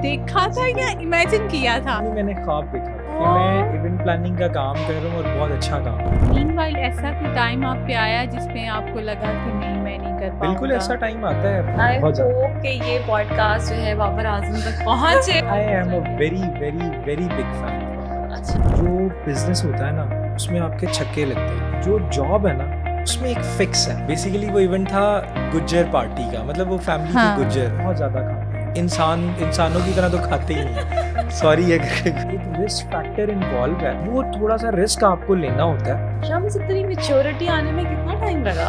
देखा था या इमेजिन किया था? नहीं, मैंने ख्वाब देखा था कि मैं इवेंट प्लानिंग का काम कर रहा हूँ और बहुत अच्छा काम। मीनवाइल ऐसा कोई टाइम आप पे आया जिसमें आपको लगा कि नहीं मैं नहीं कर पाऊंगा? बिल्कुल ऐसा टाइम आता है आई बहुत ज़्यादा। होप कि ये पॉडकास्ट जो है बाबर आजम तक पहुंचे। आई am a very very very big fan. अच्छा, जो बिजनेस होता है ना उसमें आपके छक्के लगते हैं, जो जॉब है ना उसमें एक फिक्स है। बेसिकली वो इवेंट था गुज्जर पार्टी का, मतलब वो फैमिली हाँ। थी गुज्जर, बहुत ज़्यादा खाते हैं। इंसानों की तरह तो खाते ही नहीं। सॉरी अगर एक रिस्क फैक्टर इन्वॉल्व है, वो थोड़ा सा रिस्क आपको लेना होता है। शम्स इतनी मैच्योरिटी आने में कितना टाइम लगा?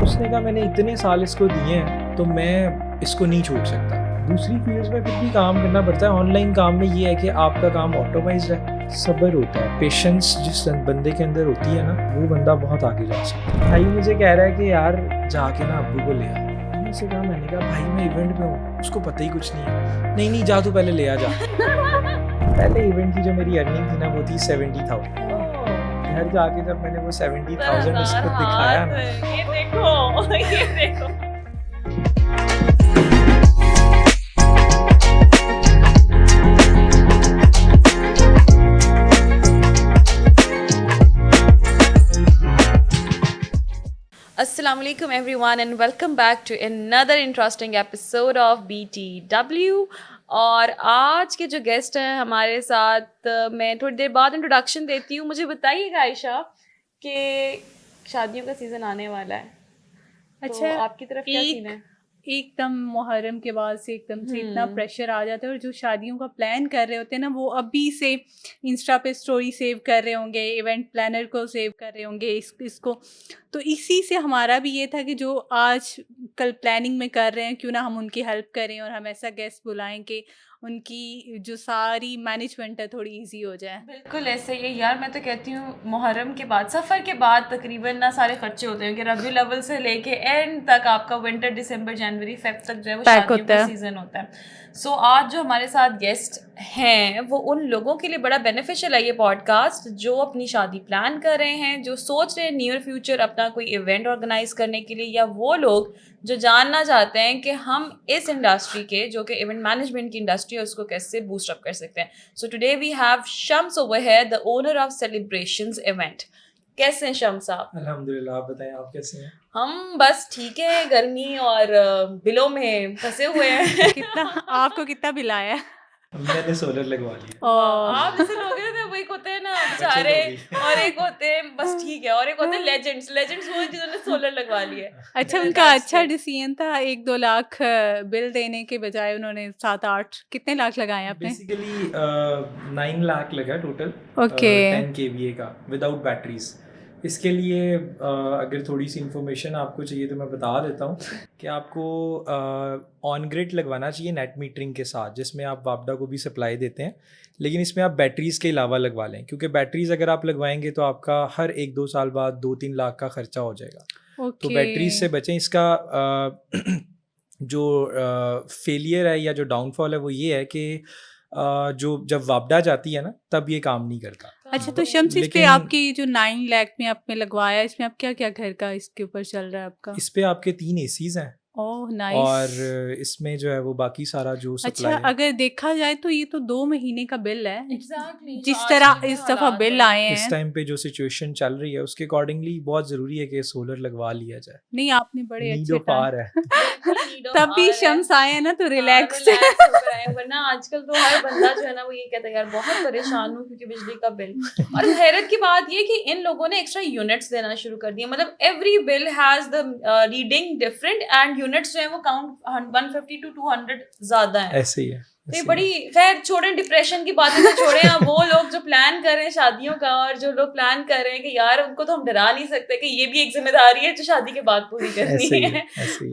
उसने कहा मैंने इतने साल इसको दिए हैं तो मैं इसको नहीं छोड़ सकता। दूसरी फील्ड्स में फिर भी काम करना पड़ता है। ऑनलाइन काम में ये है कि आपका काम ऑटोमाइज्ड है, सब्र होता है, पेशेंस जिस बंदे के अंदर होती है ना, वो बंदा बहुत आगे जा सकता है। भाई मुझे कह रहा है कि यार जाके ना अब्बू को ले आ। मैंने कहा भाई मैं इवेंट में हूँ, उसको पता ही कुछ नहीं है। नहीं जा तू पहले ले आ जा। पहले इवेंट की जो मेरी अर्निंग थी ना वो थी 70,000। घर जाके जब मैंने वो 70,000 उसको दिखाया ना, ये देखो ये देखो। Assalamualaikum everyone and welcome back to another interesting episode of BTW। और आज के जो गेस्ट हैं हमारे साथ, मैं थोड़ी देर बाद इंट्रोडक्शन देती हूँ। मुझे बताइएगा आयशा कि शादियों का सीज़न आने वाला है, अच्छा, तो आपकी तरफ क्या सीन है? एकदम मुहर्रम के बाद से एकदम से इतना प्रेशर आ जाता है, और जो शादियों का प्लान कर रहे होते हैं ना वो अभी से इंस्टा पे स्टोरी सेव कर रहे होंगे, इवेंट प्लानर को सेव कर रहे होंगे इसको। तो इसी से हमारा भी ये था कि जो आज कल प्लानिंग में कर रहे हैं क्यों ना हम उनकी हेल्प करें और हम ऐसा गेस्ट बुलाएं कि उनकी जो सारी मैनेजमेंट है थोड़ी इजी हो जाए। बिल्कुल ऐसे ही है यार। मैं तो कहती हूँ मुहर्रम के बाद, सफ़र के बाद तकरीबन ना सारे खर्चे होते हैं कि रबी लेवल से लेके एंड तक आपका विंटर, दिसंबर, जनवरी, फेब तक जो है वो शादियों का सीज़न होता है। सो आज जो हमारे साथ गेस्ट हैं वो उन लोगों के लिए बड़ा बेनिफिशियल है ये पॉडकास्ट, जो अपनी शादी प्लान कर रहे हैं, जो सोच रहे हैं नियर फ्यूचर अपना कोई इवेंट ऑर्गेनाइज करने के लिए, या वो लोग जो जानना चाहते हैं कि हम इस इंडस्ट्री के, जो कि इवेंट मैनेजमेंट की इंडस्ट्री है, उसको कैसे बूस्ट अप कर सकते हैं। So today we have Shams over here, the owner of celebrations event. कैसे हैं शम्स आप? अल्हम्दुलिल्लाह। आप बताएं आप कैसे हैं? हम बस ठीक है, गर्मी और बिलों में फंसे हुए हैं। कितना आपको कितना बिल आया है? मैंने सोलर लगवा लिया। आप जैसे लोग हैं ना, वो एक होते हैं ना बेचारे, और एक होते हैं बस ठीक है, और एक होते हैं लेजेंड्स वो जिन्होंने सोलर लगवा लिए। अच्छा, उनका अच्छा डिसीजन था। 1-2 लाख बिल देने के बजाय उन्होंने 7-8 कितने लाख लगाए आपने? बेसिकली 9 लाख लगा टोटल। ओके। 10 kVA का विदाउट बैटरीज। इसके लिए अगर थोड़ी सी इन्फॉर्मेशन आपको चाहिए तो मैं बता देता हूँ कि आपको ऑन ग्रिड लगवाना चाहिए नेट मीटरिंग के साथ, जिसमें आप वापडा को भी सप्लाई देते हैं, लेकिन इसमें आप बैटरीज़ के अलावा लगवा लें, क्योंकि बैटरीज़ अगर आप लगवाएंगे तो आपका हर 1-2 साल बाद 2-3 लाख का खर्चा हो जाएगा। तो बैटरीज से बचें। इसका जो फेलियर है या जो डाउनफॉल है वो ये है कि जो जब वापडा जाती है ना तब ये काम नहीं करता। अच्छा, तो शम्स इस पे आपकी जो 9 लाख में आपने लगवाया, इसमें आप क्या क्या घर का इसके ऊपर चल रहा है आपका? इस पे आपके 3 ACs हैं। Oh nice. और इसमें जो है वो बाकी सारा जो सप्लाई अच्छा, अगर देखा जाए तो ये तो 2 महीने का बिल है। Exactly, जिस जो तरह आज के इस हालात दफा बिल हैं। आए इस हैं, टाइम पे जो सिचुएशन चल रही है उसके अकॉर्डिंगली बहुत ज़रूरी है कि सोलर लगवा लिया जाए। नहीं आपने बड़े नीड अच्छे ऑफ आर है। तभी शम्स आए हैं ना तो रिलैक्स। वरना आजकल तो हर बंदा जो है ना वो ये कहता है यार बहुत परेशान हूँ क्योंकि बिजली का बिल। और हैरत की बात ये कि इन लोगों ने एक्स्ट्रा यूनिट्स देना शुरू कर दिए, मतलब every bill has the reading different and units जो है वो काउंट 150 to 200 ज्यादा है। ऐसे ही है। तो ये बड़ी, खैर छोड़ें डिप्रेशन की बातें तो छोड़ें। आप वो लोग जो प्लान कर रहे हैं शादियों का, और जो लोग प्लान कर रहे हैं कि यार उनको तो हम डरा नहीं सकते कि ये भी एक जिम्मेदारी है जो शादी के बाद पूरी करनी है।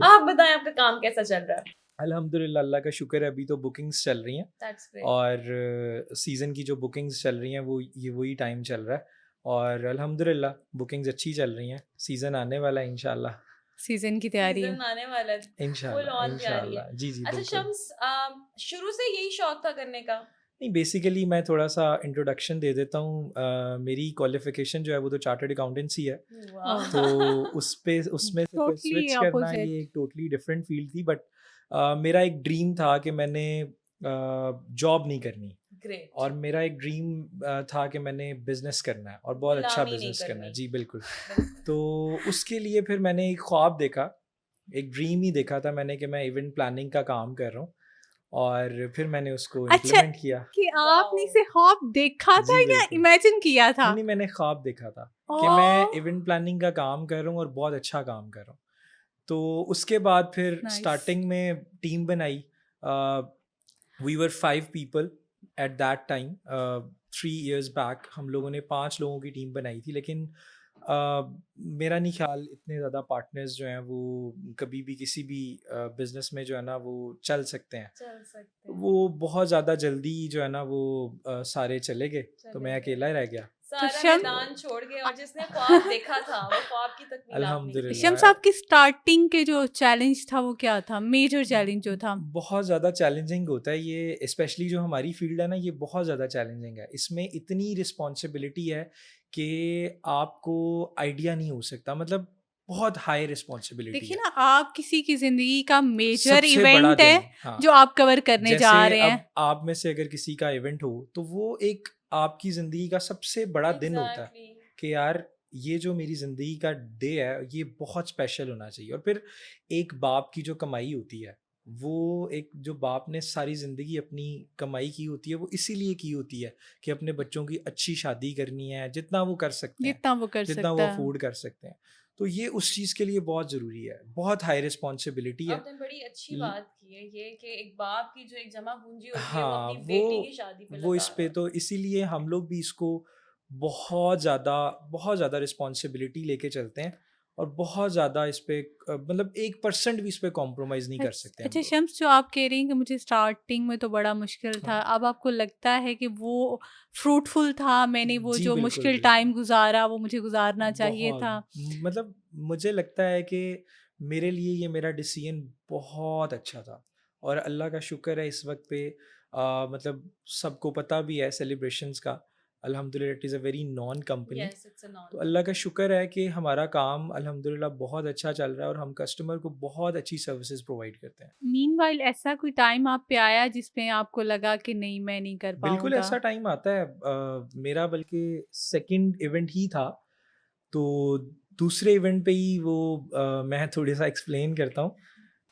आप बताएं आपका काम कैसा चल रहा है? अल्हम्दुलिल्लाह, अल्लाह का शुक्र है, अभी तो बुकिंग्स चल रही हैं और सीज़न की जो बुकिंग्स चल रही हैं वो ये वही टाइम चल रहा है, और अल्हम्दुलिल्लाह बुकिंग्स अच्छी चल रही हैं। सीज़न आने वाला है इंशाल्लाह। सीजन की तैयारी है। सीजन आने वाला है, फुल ऑन तैयारी है। जी जी। अच्छा शम्स, शुरू से यही शौक था करने का? नहीं, बेसिकली मैं थोड़ा सा इंट्रोडक्शन दे देता हूँ। मेरी क्वालिफिकेशन जो है वो तो चार्टर्ड अकाउंटेंसी है, तो उसमें से Totally स्विच करना opposite. ये एक टोटली डिफरेंट फील्ड थी। बट मेरा एक ड्रीम था कि मैंने जॉब नहीं करनी, ग्रेट और मेरा एक ड्रीम था कि मैंने बिजनेस करना है और बहुत अच्छा गुलामी नहीं बिजनेस करना है। करनी। जी बिल्कुल। तो उसके लिए फिर मैंने एक ख्वाब देखा, एक ड्रीम ही देखा था मैंने कि मैं इवेंट प्लानिंग का काम कर रहा हूँ, और फिर मैंने उसको अच्छा, इम्प्लीमेंट किया। कि आपने इसे ख्वाब देखा था जी या बिल्कुल। इमेजिन किया था? नहीं, मैंने ख्वाब देखा था कि मैं ओह, इवेंट प्लानिंग का काम कर रहा हूँ और बहुत अच्छा काम कर रहा हूँ। तो उसके बाद फिर नाइस। स्टार्टिंग में टीम बनाई। We were 5 people at that time. 3 years back हम लोगों ने 5 लोगों की टीम बनाई थी, लेकिन मेरा नहीं ख्याल इतने ज़्यादा पार्टनर्स जो हैं वो कभी भी किसी भी बिजनेस में जो है ना वो चल सकते हैं। चल सकते हैं। वो बहुत ज़्यादा जल्दी जो है ना वो सारे चले गए, तो चले मैं गए। अकेला ही रह गया। सारा शम- मैदान छोड़ के, और जिसने ख्वाब देखा था वो ख्वाब की तकमील आपने की। अल्हम्दुलिल्लाह। शम्स, आपकी स्टार्टिंग के जो चैलेंज था वो क्या था, मेजर चैलेंज जो था? बहुत ज़्यादा चैलेंजिंग होता है ये, स्पेशली जो हमारी फील्ड है ना, ये बहुत ज़्यादा चैलेंजिंग है। इसमें इतनी रिस्पॉन्सिबिलिटी है कि आपको आइडिया नहीं हो सकता, मतलब बहुत हाई रिस्पॉन्सिबिलिटी देखिए है। ना, आप किसी की जिंदगी का मेजर सबसे बड़ा इवेंट है दिन, हाँ। जो आप कवर करने जा जैसे रहे हैं। अब आप में से अगर किसी का इवेंट हो तो वो एक आपकी ज़िंदगी का सबसे बड़ा दिन होता है Exactly. कि यार ये जो मेरी ज़िंदगी का डे है ये बहुत स्पेशल होना चाहिए। और फिर एक बाप की जो कमाई होती है, वो एक जो बाप ने सारी ज़िंदगी अपनी कमाई की होती है, वो इसीलिए की होती है कि अपने बच्चों की अच्छी शादी करनी है, जितना वो कर सकते हैं, जितना वो कर जितना वो सकता है। अफोर्ड कर सकते हैं। तो ये उस चीज़ के लिए बहुत ज़रूरी है, बहुत हाई रिस्पॉन्सिबिलिटी है। आपने बड़ी अच्छी ल- बात की है ये कि एक बाप की जो एक जमा पूंजी होती है वो हाँ, अपनी बेटी की शादी पे वो लगा इस रहा पे होता तो इसीलिए हम लोग भी इसको बहुत ज़्यादा रिस्पॉन्सिबिलिटी लेके चलते हैं, और बहुत ज़्यादा इस पे मतलब 1% भी इस पे कॉम्प्रोमाइज़ नहीं कर सकते हम अच्छा लोग। शम्स, जो आप कह रही हैं कि मुझे स्टार्टिंग में तो बड़ा मुश्किल था, हाँ। अब आपको लगता है कि वो फ्रूटफुल था, मैंने वो जी जो बिल्कुल, मुश्किल बिल्कुल। टाइम गुजारा वो मुझे गुजारना चाहिए बहुत, था? मतलब मुझे लगता है कि मेरे लिए ये मेरा डिसीजन बहुत अच्छा था, और अल्लाह का शुक्र है इस वक्त पे मतलब सबको पता भी है सेलिब्रेशंस का, अल्हम्दुलिल्लाह it is a very non company. Yes it's a non तो अल्लाह का शुक्र है कि हमारा काम अल्हम्दुलिल्लाह बहुत अच्छा चल रहा है, और हम कस्टमर को बहुत अच्छी सर्विसेज प्रोवाइड करते हैं। मीनवाइल ऐसा कोई टाइम आप पे आया जिसमें आपको लगा कि नहीं, मैं नहीं कर बिल्कुल पाऊंगा? ऐसा टाइम आता है। मेरा बल्कि सेकंड इवेंट ही था, तो दूसरे इवेंट पे ही वो मैं थोड़ा सा एक्सप्लेन करता हूँ।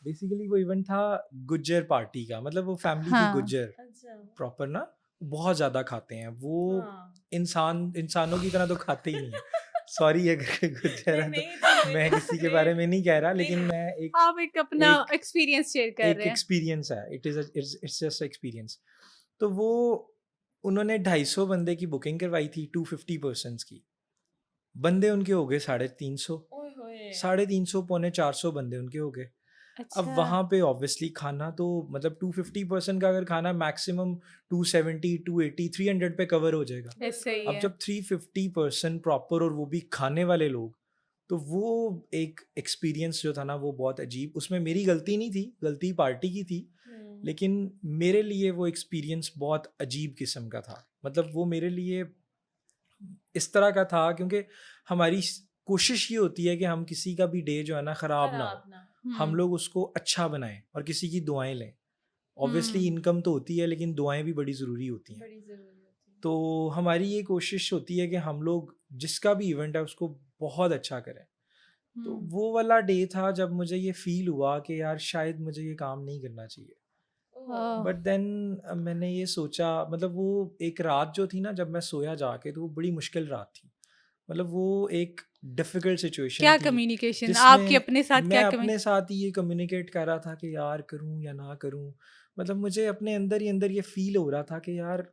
बेसिकली वो इवेंट था गुज्जर पार्टी का, मतलब वो फैमिली थी हाँ। गुज्जर, अच्छा प्रॉपर ना, बहुत ज़्यादा खाते हैं वो। हाँ इंसानों की तरह तो खाते ही नहीं है। सॉरी अगर कोई गुज्जर है नहीं तो नहीं मैं किसी के बारे में नहीं कह रहा, लेकिन नहीं, मैं एक आप एक अपना एक एक्सपीरियंस शेयर कर एक रहे हैं। एक्सपीरियंस है, इट्स जस्ट एक्सपीरियंस। तो वो उन्होंने 250 बंदे की बुकिंग करवाई थी, 250 पर्सनस की। बंदे उनके हो गए 350, ओए होए 350 पौने 400 बंदे उनके हो गए। अब अच्छा। वहाँ पे ऑब्वियसली खाना तो मतलब 250% का अगर खाना मैक्सिमम 270, 280, 300 पे कवर हो जाएगा। ऐसे ही अब है। जब 350% प्रॉपर, और वो भी खाने वाले लोग, तो वो एक एक्सपीरियंस जो था ना वो बहुत अजीब, उसमें मेरी गलती नहीं थी, गलती पार्टी की थी, लेकिन मेरे लिए वो एक्सपीरियंस बहुत अजीब किस्म का था। मतलब वो मेरे लिए इस तरह का था क्योंकि हमारी कोशिश ये होती है कि हम किसी का भी डे जो है ना ख़राब ना हो, खराब ना हम लोग उसको अच्छा बनाएं और किसी की दुआएं लें। ऑब्वियसली हम्म। इनकम तो होती है, लेकिन दुआएं भी बड़ी ज़रूरी होती हैं। बड़ी जरूरी होती है तो हमारी ये कोशिश होती है कि हम लोग जिसका भी इवेंट है उसको बहुत अच्छा करें। तो वो वाला डे था जब मुझे ये फील हुआ कि यार शायद मुझे ये काम नहीं करना चाहिए। ओह, बट देन मैंने ये सोचा, मतलब वो एक रात जो थी ना जब मैं सोया जाके, तो वो बड़ी मुश्किल रात थी। मतलब वो एक डिफ़िकल्ट सिचुएशन क्या थी कम्युनिकेशन आपके जिसमें अपने साथ, मैं क्या अपने साथ ही ये कम्युनिकेट कर रहा था कि यार करूं या ना करूं। मतलब मुझे अपने अंदर ही अंदर ये फील हो रहा था कि यार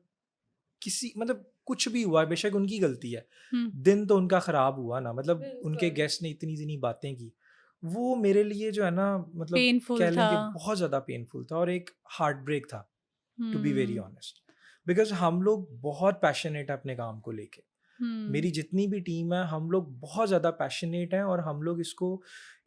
किसी, मतलब कुछ भी हुआ, बेशक उनकी गलती है, हम्म। दिन तो उनका ख़राब हुआ ना, मतलब उनके बिल्कुल गेस्ट ने इतनी इतनी बातें की, वो मेरे लिए जो है ना, मतलब पेनफुल कह लें था। कि बहुत ज़्यादा पेनफुल था और एक हार्ट ब्रेक था, to be very hmm. Honest. Because हम लोग बहुत पैशनेट है अपने काम को लेके। हम्म। मेरी जितनी भी टीम है हम लोग बहुत ज़्यादा पैशनेट हैं, और हम लोग इसको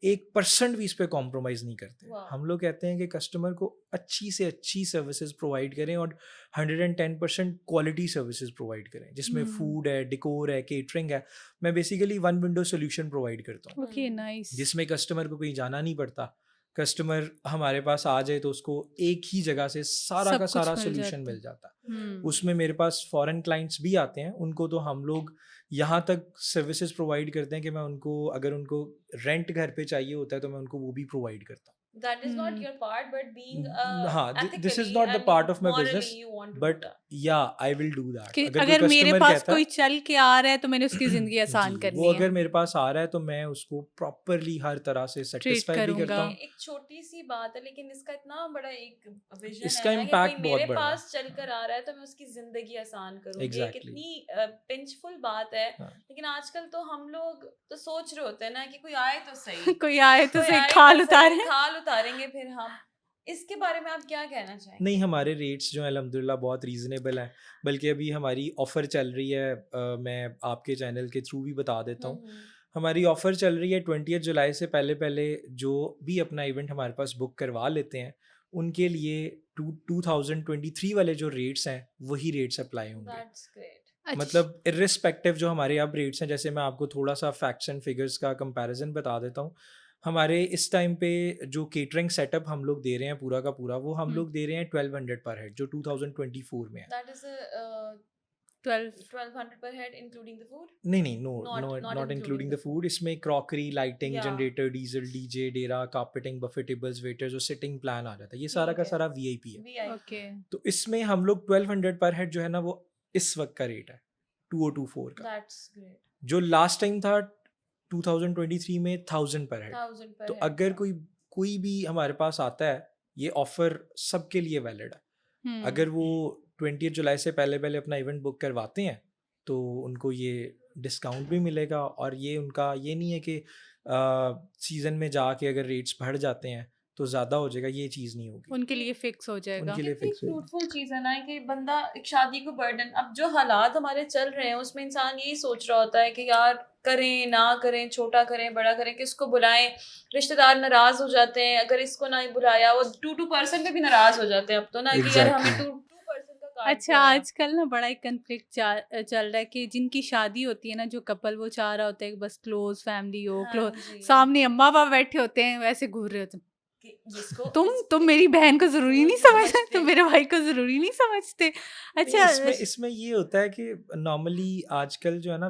1% भी इस पे कॉम्प्रोमाइज़ नहीं करते। वाह हम लोग कहते हैं कि कस्टमर को अच्छी से अच्छी सर्विसेज प्रोवाइड करें, और 110% क्वालिटी सर्विसेज प्रोवाइड करें, जिसमें फूड है, डिकोर है, केटरिंग है। मैं basically one window solution provide करता हूँ, ओके, नाइस। जिसमें कस्टमर को कहीं जाना नहीं पड़ता, कस्टमर हमारे पास आ जाए तो उसको एक ही जगह से सारा सब का कुछ सारा मिल सोल्यूशन जाता मिल जाता है। हम्म उसमें मेरे पास फॉरेन क्लाइंट्स भी आते हैं, उनको तो हम लोग यहाँ तक सर्विसेज प्रोवाइड करते हैं कि मैं उनको, अगर उनको रेंट घर पे चाहिए होता है तो मैं उनको वो भी प्रोवाइड करता हूँ। That is not hmm your part, but being हाँ, this is ethically not the and part of my morally business, you want to do but that. या आई विल डू दैट। कि अगर अगर कोई मेरे कस्टमर पास कहता कोई है चल के आ रहा है तो मैंने उसकी जिंदगी आसान जी, करनी वो अगर है, मेरे पास आ रहा है तो मैं उसको प्रॉपरली हर तरह से ट्रीट सेटिस्फाई भी करता करूंगा। हूँ। एक छोटी सी बात है लेकिन इसका इतना बड़ा एक विजन इसका है ना कि कोई इम्पैक्ट बहुत मेरे बड़ा पास है। चल कर आ रहा है तो मैं उसकी जिंदगी आसान करूंगी। ये एग्जैक्टली कितनी पिंचफुल बात है। हाँ। लेकिन आजकल तो हम लोग तो सोच रहे होते हैं ना कि कोई आए तो सही, कोई आए तो कोई सही आए खाल तो उतारे। सही, खाल उतारेंगे फिर हम। इसके बारे में आप क्या कहना चाहेंगे? नहीं, हमारे रेट्स जो हैं अल्हम्दुलिल्लाह बहुत रीज़नेबल हैं, बल्कि अभी हमारी ऑफ़र चल रही है, मैं आपके चैनल के थ्रू भी बता देता हूँ। हमारी ऑफ़र चल रही है 20 जुलाई से पहले पहले जो भी अपना इवेंट हमारे पास बुक करवा लेते हैं उनके लिए 2023 वाले जो रेट्स हैं वही रेट्स अप्लाई होंगे। That's great. अच्छा, मतलब इर्रिस्पेक्टिव जो हमारे अब रेट्स हैं, जैसे मैं आपको थोड़ा सा फैक्ट्स एंड फिगर्स का कंपैरिजन बता देता हूँ। हमारे इस टाइम पे जो केटरिंग सेटअप हम लोग दे रहे हैं पूरा का पूरा, वो हम लोग दे रहे हैं 1200 पर हेड, जो 2024 में है। That is 12 1200 per head including the food? नहीं नहीं, no Not- no, not not including including the the food. इसमें crockery, lighting, Yeah. Generator, diesel, DJ, डेरा, कार्पेटिंग, बफे टेबल्स, वेटर्स और सिटिंग प्लान आ जाता है। ये सारा ठीक का है। सारा VIP है। VIP. ओके, तो इसमें हम लोग 1200 पर हेड जो है ना वो इस वक्त का रेट है 2024 का। That's great. जो लास्ट टाइम था 2023 में 1000 पर हेड। 1000 per तो head. अगर कोई भी हमारे पास आता है, ये ऑफर सबके लिए वैलिड है। अगर वो 20 जुलाई से पहले पहले अपना इवेंट बुक करवाते हैं तो उनको ये डिस्काउंट भी मिलेगा, और ये उनका ये नहीं है कि सीज़न में जाके अगर रेट्स बढ़ जाते हैं तो ज़्यादा हो जाएगा, ये चीज़ नहीं होगी। उनके लिए फिक्स हो जाएगा। उनके लिए कितनी फिक्स होगी। फ्रूटफुल चीज है ना कि बंदा एक शादी को बर्डन, अब जो हालात हमारे चल रहे हैं उसमें इंसान यही सोच रहा होता है कि यार करें ना करें, छोटा करें बड़ा करें, किसको बुलाएं, रिश्तेदार नाराज हो जाते हैं अगर इसको ना बुलाया, वो 2% पे भी नाराज हो जाते हैं अब तो ना कि यार हमें Exactly. 2% का कार्ड अच्छा, आजकल ना बड़ा एक कन्फ्लिक्ट चल रहा है कि जिनकी शादी होती है ना, जो कपल, वो चाह रहा होता है कि बस क्लोज फैमिली हो, क्लोज, सामने अम्मा बाप बैठे होते हैं, वैसे घूर रहे होते हैं, तुम मेरी बहन को जरूरी नहीं समझते, तुम मेरे भाई को जरूरी नहीं समझते। अच्छा, इसमें ये होता है कि नॉर्मली आजकल जो है ना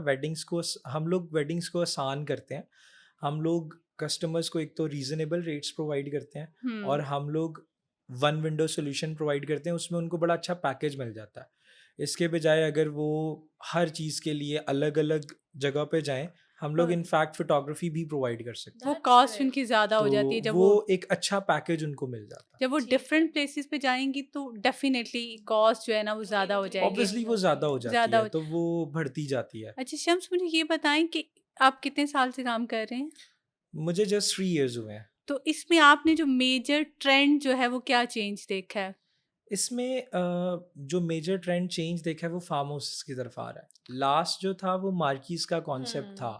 हम लोग वेडिंग्स को आसान करते हैं। हम लोग कस्टमर्स को एक तो रीजनेबल रेट्स प्रोवाइड करते हैं, और हम लोग वन विंडो सोल्यूशन प्रोवाइड करते हैं, उसमें उनको बड़ा अच्छा पैकेज मिल जाता है। इसके बजाय अगर वो हर चीज़ के लिए अलग अलग जगह पे जाएं, हम लोग इनफैक्ट फोटोग्राफी भी प्रोवाइड कर सकते हैं। वो कॉस्ट उनकी ज्यादा हो जाती है जब वो एक अच्छा पैकेज उनको मिल जाता है। जब वो डिफरेंट प्लेसेस पे जाएंगी तो डेफिनेटली कॉस्ट जो है ना वो ज्यादा हो जाएगी। ऑब्वियसली वो ज़्यादा हो जाती है, तो वो बढ़ती जाती है। अच्छा शम्स, मुझे ये बताएं कि आप कितने साल से काम कर रहे हैं? मुझे जस्ट 3 years हुए हैं। तो इसमें आपने जो मेजर ट्रेंड जो है वो क्या चेंज देखा है? इसमें जो मेजर ट्रेंड चेंज देखा है वो फार्म हाउसेस की तरफ आ रहा है। लास्ट जो था वो मार्कीज का कॉन्सेप्ट था,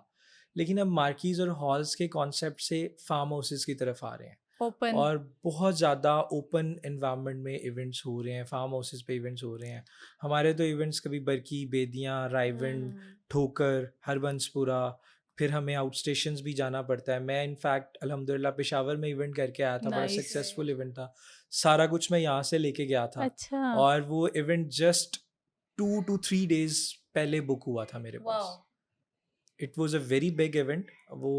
लेकिन अब मार्कीज और हॉल्स के कॉन्सेप्ट से फार्म हाउसेस की तरफ आ रहे हैं। ओपन, और बहुत ज़्यादा ओपन एनवायरनमेंट में इवेंट्स हो रहे हैं, फार्म हाउसेस पे इवेंट्स हो रहे हैं। हमारे तो इवेंट्स कभी बरकी, बेदियाँ, रायविंड, ठोकर, हरबंसपुरा, फिर हमें आउट स्टेशंस भी जाना पड़ता है। मैं इनफैक्ट अल्हम्दुलिल्लाह पेशावर में इवेंट करके आया था, बड़ा सक्सेसफुल इवेंट था। सारा कुछ मैं यहाँ से लेके गया था। अच्छा, और वो इवेंट जस्ट 2 to 3 days पहले बुक हुआ था मेरे पास। It was a very big event. वो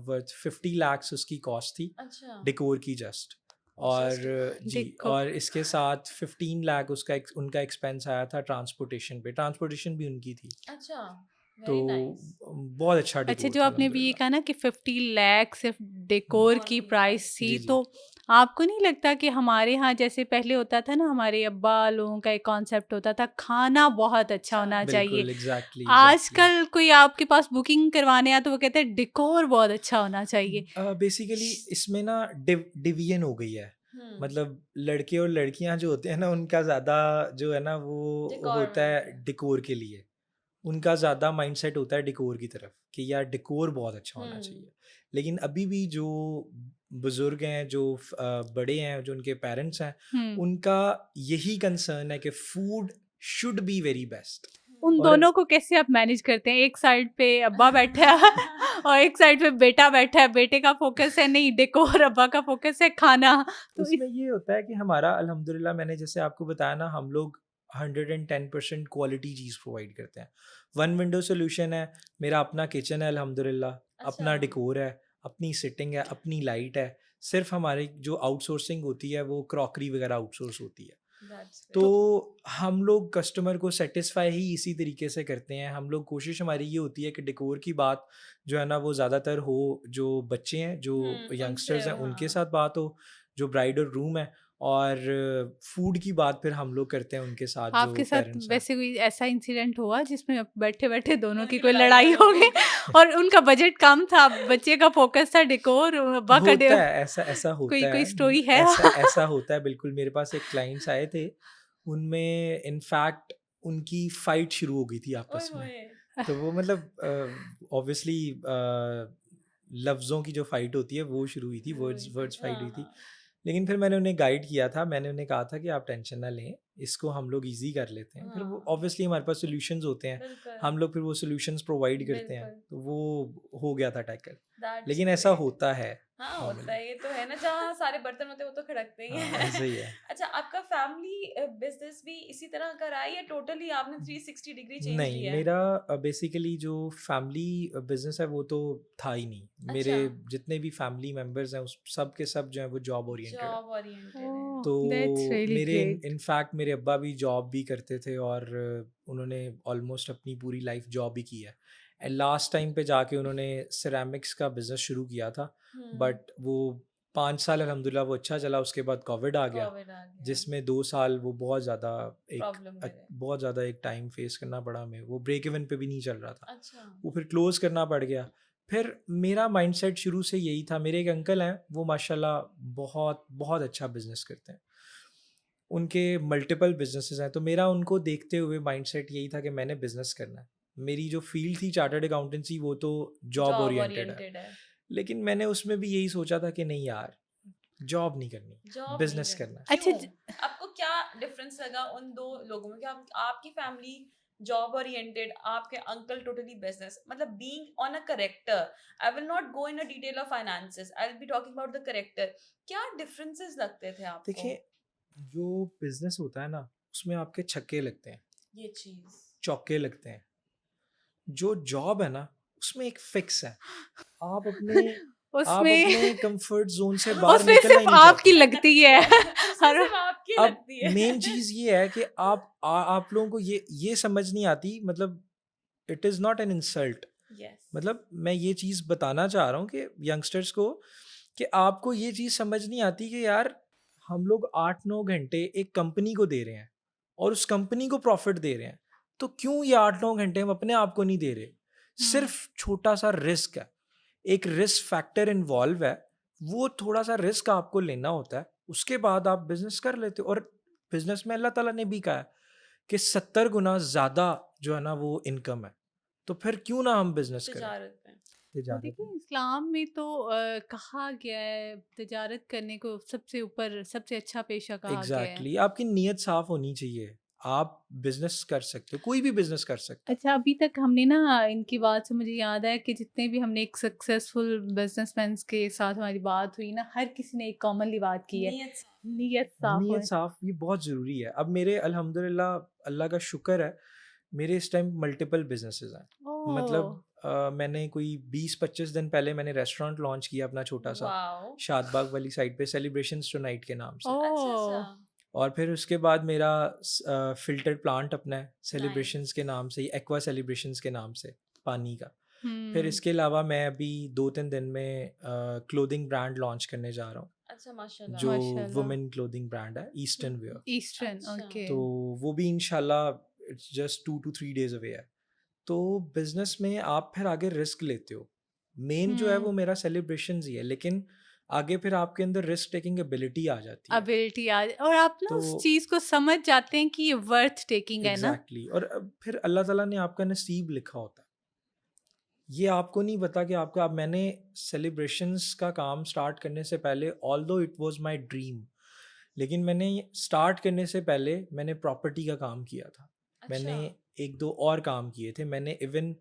वर्थ 50 lakhs उसकी कॉस्ट थी, डेकोर की जस्ट। और जी, और इसके साथ 15 लाख उनका एक्सपेंस आया था ट्रांसपोर्टेशन पे। ट्रांसपोर्टेशन भी उनकी थी। तो बहुत अच्छा डेकोर। अच्छा, जो आपने अभी ये कहा ना कि 50 लाख सिर्फ डेकोर की प्राइस थी, जी, जी। तो आपको नहीं लगता कि हमारे यहाँ जैसे पहले होता था ना, हमारे अब्बा लोगों का एक कॉन्सेप्ट होता था खाना बहुत अच्छा होना चाहिए, एग्जैक्टली आजकल कोई आपके पास बुकिंग करवाने आया तो वो कहते हैं डेकोर बहुत अच्छा होना चाहिए। बेसिकली इसमें ना डिवीजन हो गई है। मतलब लड़के और लड़कियां जो होते हैं ना, उनका ज़्यादा जो है ना वो होता है डेकोर के लिए, उनका ज़्यादा माइंडसेट होता है डेकोर की तरफ कि यार डेकोर बहुत अच्छा होना चाहिए। लेकिन अभी भी जो बुजुर्ग हैं, जो बड़े हैं, जो उनके पेरेंट्स हैं, उनका यही कंसर्न है कि food should be very best. उन और- दोनों को कैसे आप मैनेज करते हैं? एक साइड पे अब्बा बैठा है और एक साइड पे बेटा बैठा है, बेटे का फोकस है नहीं डेकोर, अब्बा का फोकस है खाना। तो उसमें ये होता है कि हमारा अल्हम्दुलिल्लाह, मैंने जैसे आपको बताया ना, हम लोग 110% क्वालिटी चीज़ प्रोवाइड करते हैं। वन विंडो सोल्यूशन है, मेरा अपना किचन है अल्हम्दुलिल्लाह, अपना अच्छा। डेकोर है, अपनी सिटिंग है, अपनी लाइट है। सिर्फ हमारी जो आउटसोर्सिंग होती है वो क्रॉकरी वगैरह आउटसोर्स होती है। That's तो very हम लोग कस्टमर को सेटिस्फाई ही इसी तरीके से करते हैं। हम लोग कोशिश हमारी ये होती है कि डेकोर की बात जो है ना वो ज़्यादातर हो, जो बच्चे हैं, जो यंगस्टर्स उनसे हैं, उनके हाँ। साथ बात हो, जो ब्राइड और रूम है, और फूड की बात फिर हम लोग करते हैं उनके साथ जो आपके साथ पेरेंट्स हैं। वैसे कोई ऐसा इंसिडेंट हुआ जिसमें बैठे बैठे दोनों की उनकी कोई लड़ाई हो गई और उनका बजट कम था, बच्चे का फोकस था डेकोर, अब्बा का होता है, ऐसा ऐसा कोई होता कोई है, स्टोरी है? ऐसा ऐसा होता है बिल्कुल। मेरे पास एक क्लाइंट्स आए थे, उनमें इनफैक्ट उनकी फाइट शुरू हो गई थी आपस में। तो वो मतलब ऑब्वियसली लफ्ज़ों की जो फाइट होती है वो शुरू हुई थी, वर्ड्स वर्ड्स फाइट हुई थी। लेकिन फिर मैंने उन्हें गाइड किया था, मैंने उन्हें कहा था कि आप टेंशन ना लें, इसको हम लोग इजी कर लेते हैं। फिर वो हाँ। ऑब्वियसली हमारे पास सॉल्यूशंस होते हैं, हम लोग फिर वो सॉल्यूशंस प्रोवाइड करते हैं, बिल्कुल। तो वो हो गया था टैकल। That's लेकिन ऐसा great. होता है हाँ होता normally। है, ये तो है ना, जहाँ सारे बर्तन होते हैं वो तो खड़कते ही हाँ, हैं। ऐसा ही है। अच्छा, आपका फैमिली बिजनेस भी इसी तरह का रहा है या टोटली आपने 360 डिग्री चेंज नहीं, किया है? मेरा बेसिकली जो फैमिली बिजनेस है वो तो था ही नहीं। मेरे अच्छा। जितने भी फैमिली मेंबर्स हैं उस सब के सब जो हैं वो जॉब ओरिएंटेड है। जॉब ओरिएंटेड है। ओह, तो दैट्स रियली मेरे ग्रेट। इनफैक्ट मेरे अब्बा भी जॉब भी करते थे, और उन्होंने ऑलमोस्ट अपनी पूरी लाइफ जॉब ही की है। एंड लास्ट टाइम पे जाके उन्होंने सिरेमिक्स का बिज़नेस शुरू किया था, बट वो 5 साल अल्हम्दुलिल्लाह वो अच्छा चला। उसके बाद कोविड आ गया, कोविड आ गया। जिसमें 2 साल वो बहुत ज़्यादा प्रॉब्लम करे। बहुत ज़्यादा एक टाइम फेस करना पड़ा हमें। वो ब्रेक इवन पे भी नहीं चल रहा था, अच्छा। वो फिर क्लोज़ करना पड़ गया। फिर मेरा माइंडसेट शुरू से यही था। मेरे एक अंकल हैं, वो माशाल्लाह बहुत बहुत अच्छा बिज़नेस करते हैं, उनके मल्टीपल बिजनेसेस हैं। तो मेरा उनको देखते हुए माइंडसेट यही था कि मैंने बिजनेस करना है। मेरी जो फील्ड थी चार्टर्ड अकाउंटेंसी, वो तो जॉब जॉब ओरिएंटेड है, ओरिएंटेड है। लेकिन मैंने उसमें भी यही सोचा था कि नहीं यार, जॉब नहीं करनी, जॉब बिजनेस नहीं करना है। अच्छा, क्यों? आपको क्या डिफरेंस लगा उन दो लोगों में? क्या आपकी फैमिली जॉब ओरिएंटेड, आपके अंकल टोटली बिजनेस, मतलब being on a character, I will not go in a detail of finances, I will be talking about the character. क्या डिफरेंसेस लगते थे आपको? देखिए, जो बिजनेस होता है ना, उसमें आपके छक्के लगते हैं, ये चीज चौके लगते हैं। जो जॉब है ना, उसमें एक फिक्स है। आप अपने आप उसमें अपने कंफर्ट जोन से बाहर उसमें निकलना ही सिर्फ नहीं आपकी चाहते। लगती है। उसमें हर सिर्फ आपकी अब लगती है। मेन चीज ये है कि आप लोगों को ये समझ नहीं आती, मतलब it is not an insult. Yes. मतलब मैं ये चीज़ बताना चाह रहा हूँ कि यंगस्टर्स को, कि आपको ये चीज़ समझ नहीं आती कि यार हम लोग 8-9 घंटे एक कंपनी को दे रहे हैं और उस कंपनी को प्रॉफिट दे रहे हैं, तो क्यों ये 8-9 घंटे हम अपने आप को नहीं दे रहे? सिर्फ छोटा सा रिस्क है, एक रिस्क फैक्टर इन्वॉल्व है, वो थोड़ा सा रिस्क आपको लेना होता है, उसके बाद आप बिजनेस कर लेते हो। और बिजनेस में अल्लाह ताला ने भी कहा है कि 70 गुना ज़्यादा जो है ना वो इनकम है, तो फिर क्यों ना हम बिजनेस करें। तिजारत में। तो तिजारत देखिए, में। इस्लाम में तो कहा गया है तिजारत करने को सबसे ऊपर सबसे अच्छा पेशा कहा गया है। एग्जैक्टली, आपकी नीयत साफ होनी चाहिए, आप बिजनेस कर सकते हो, कोई भी बिजनेस कर सकता है। अच्छा, अभी तक हमने ना इनकी बात से मुझे याद है कि जितने भी हमने एक सक्सेसफुल बिजनेसमैन के साथ हमारी बात हुई ना, हर किसी ने एक कॉमनली बात की है, नियत नीयत साफ नीयत होए। साफ ये बहुत ज़रूरी है। अब मेरे अल्हम्दुलिल्लाह, अल्लाह का शुक्र है, मेरे इस टाइम मल्टीपल बिजनेसेस हैं। मतलब ओह, मैंने कोई 20-25 दिन पहले मैंने रेस्टोरेंट लॉन्च किया अपना छोटा सा, वाओ। शादबाग वाली साइड पे, सेलिब्रेशंस टुनाइट के नाम से। अच्छा ओह, अच्छा। और फिर उसके बाद मेरा फिल्टर्ड प्लांट अपना है, सेलिब्रेशंस नाइस। के नाम से, एक्वा सेलिब्रेशंस के नाम से, पानी का। फिर हम्म, इसके अलावा मैं अभी 2-3 दिन में क्लोथिंग ब्रांड लॉन्च करने जा रहा हूँ, अच्छा माशाल्लाह। जो माशाल्लाह, वुमेन क्लोथिंग ब्रांड है, ईस्टर्न वेयर। ईस्टर्न, अच्छा। ओके। तो वो भी इंशाल्लाह it's just 2 to 3 days away है। तो बिजनेस में आप फिर आगे रिस्क लेते हो। मेन जो है वो मेरा सेलिब्रेशंस ही है, लेकिन आगे फिर आपके अंदर रिस्क टेकिंग एबिलिटी आ जाती है। एबिलिटी आज, और आप ना उस तो चीज को समझ जाते हैं कि ये वर्थ टेकिंग है ना। एग्जैक्टली, और अब फिर अल्लाह ताला ने आपका नसीब लिखा होता है, ये आपको नहीं पता कि आपका। अब मैंने सेलिब्रेशंस का काम स्टार्ट करने से पहले, although it was my dream, लेकिन मैंने स्टार्ट करने से पहले मैंने प्रॉपर्टी का काम किया था। अच्छा। मैंने एक दो और काम किए थे मैंने। इवन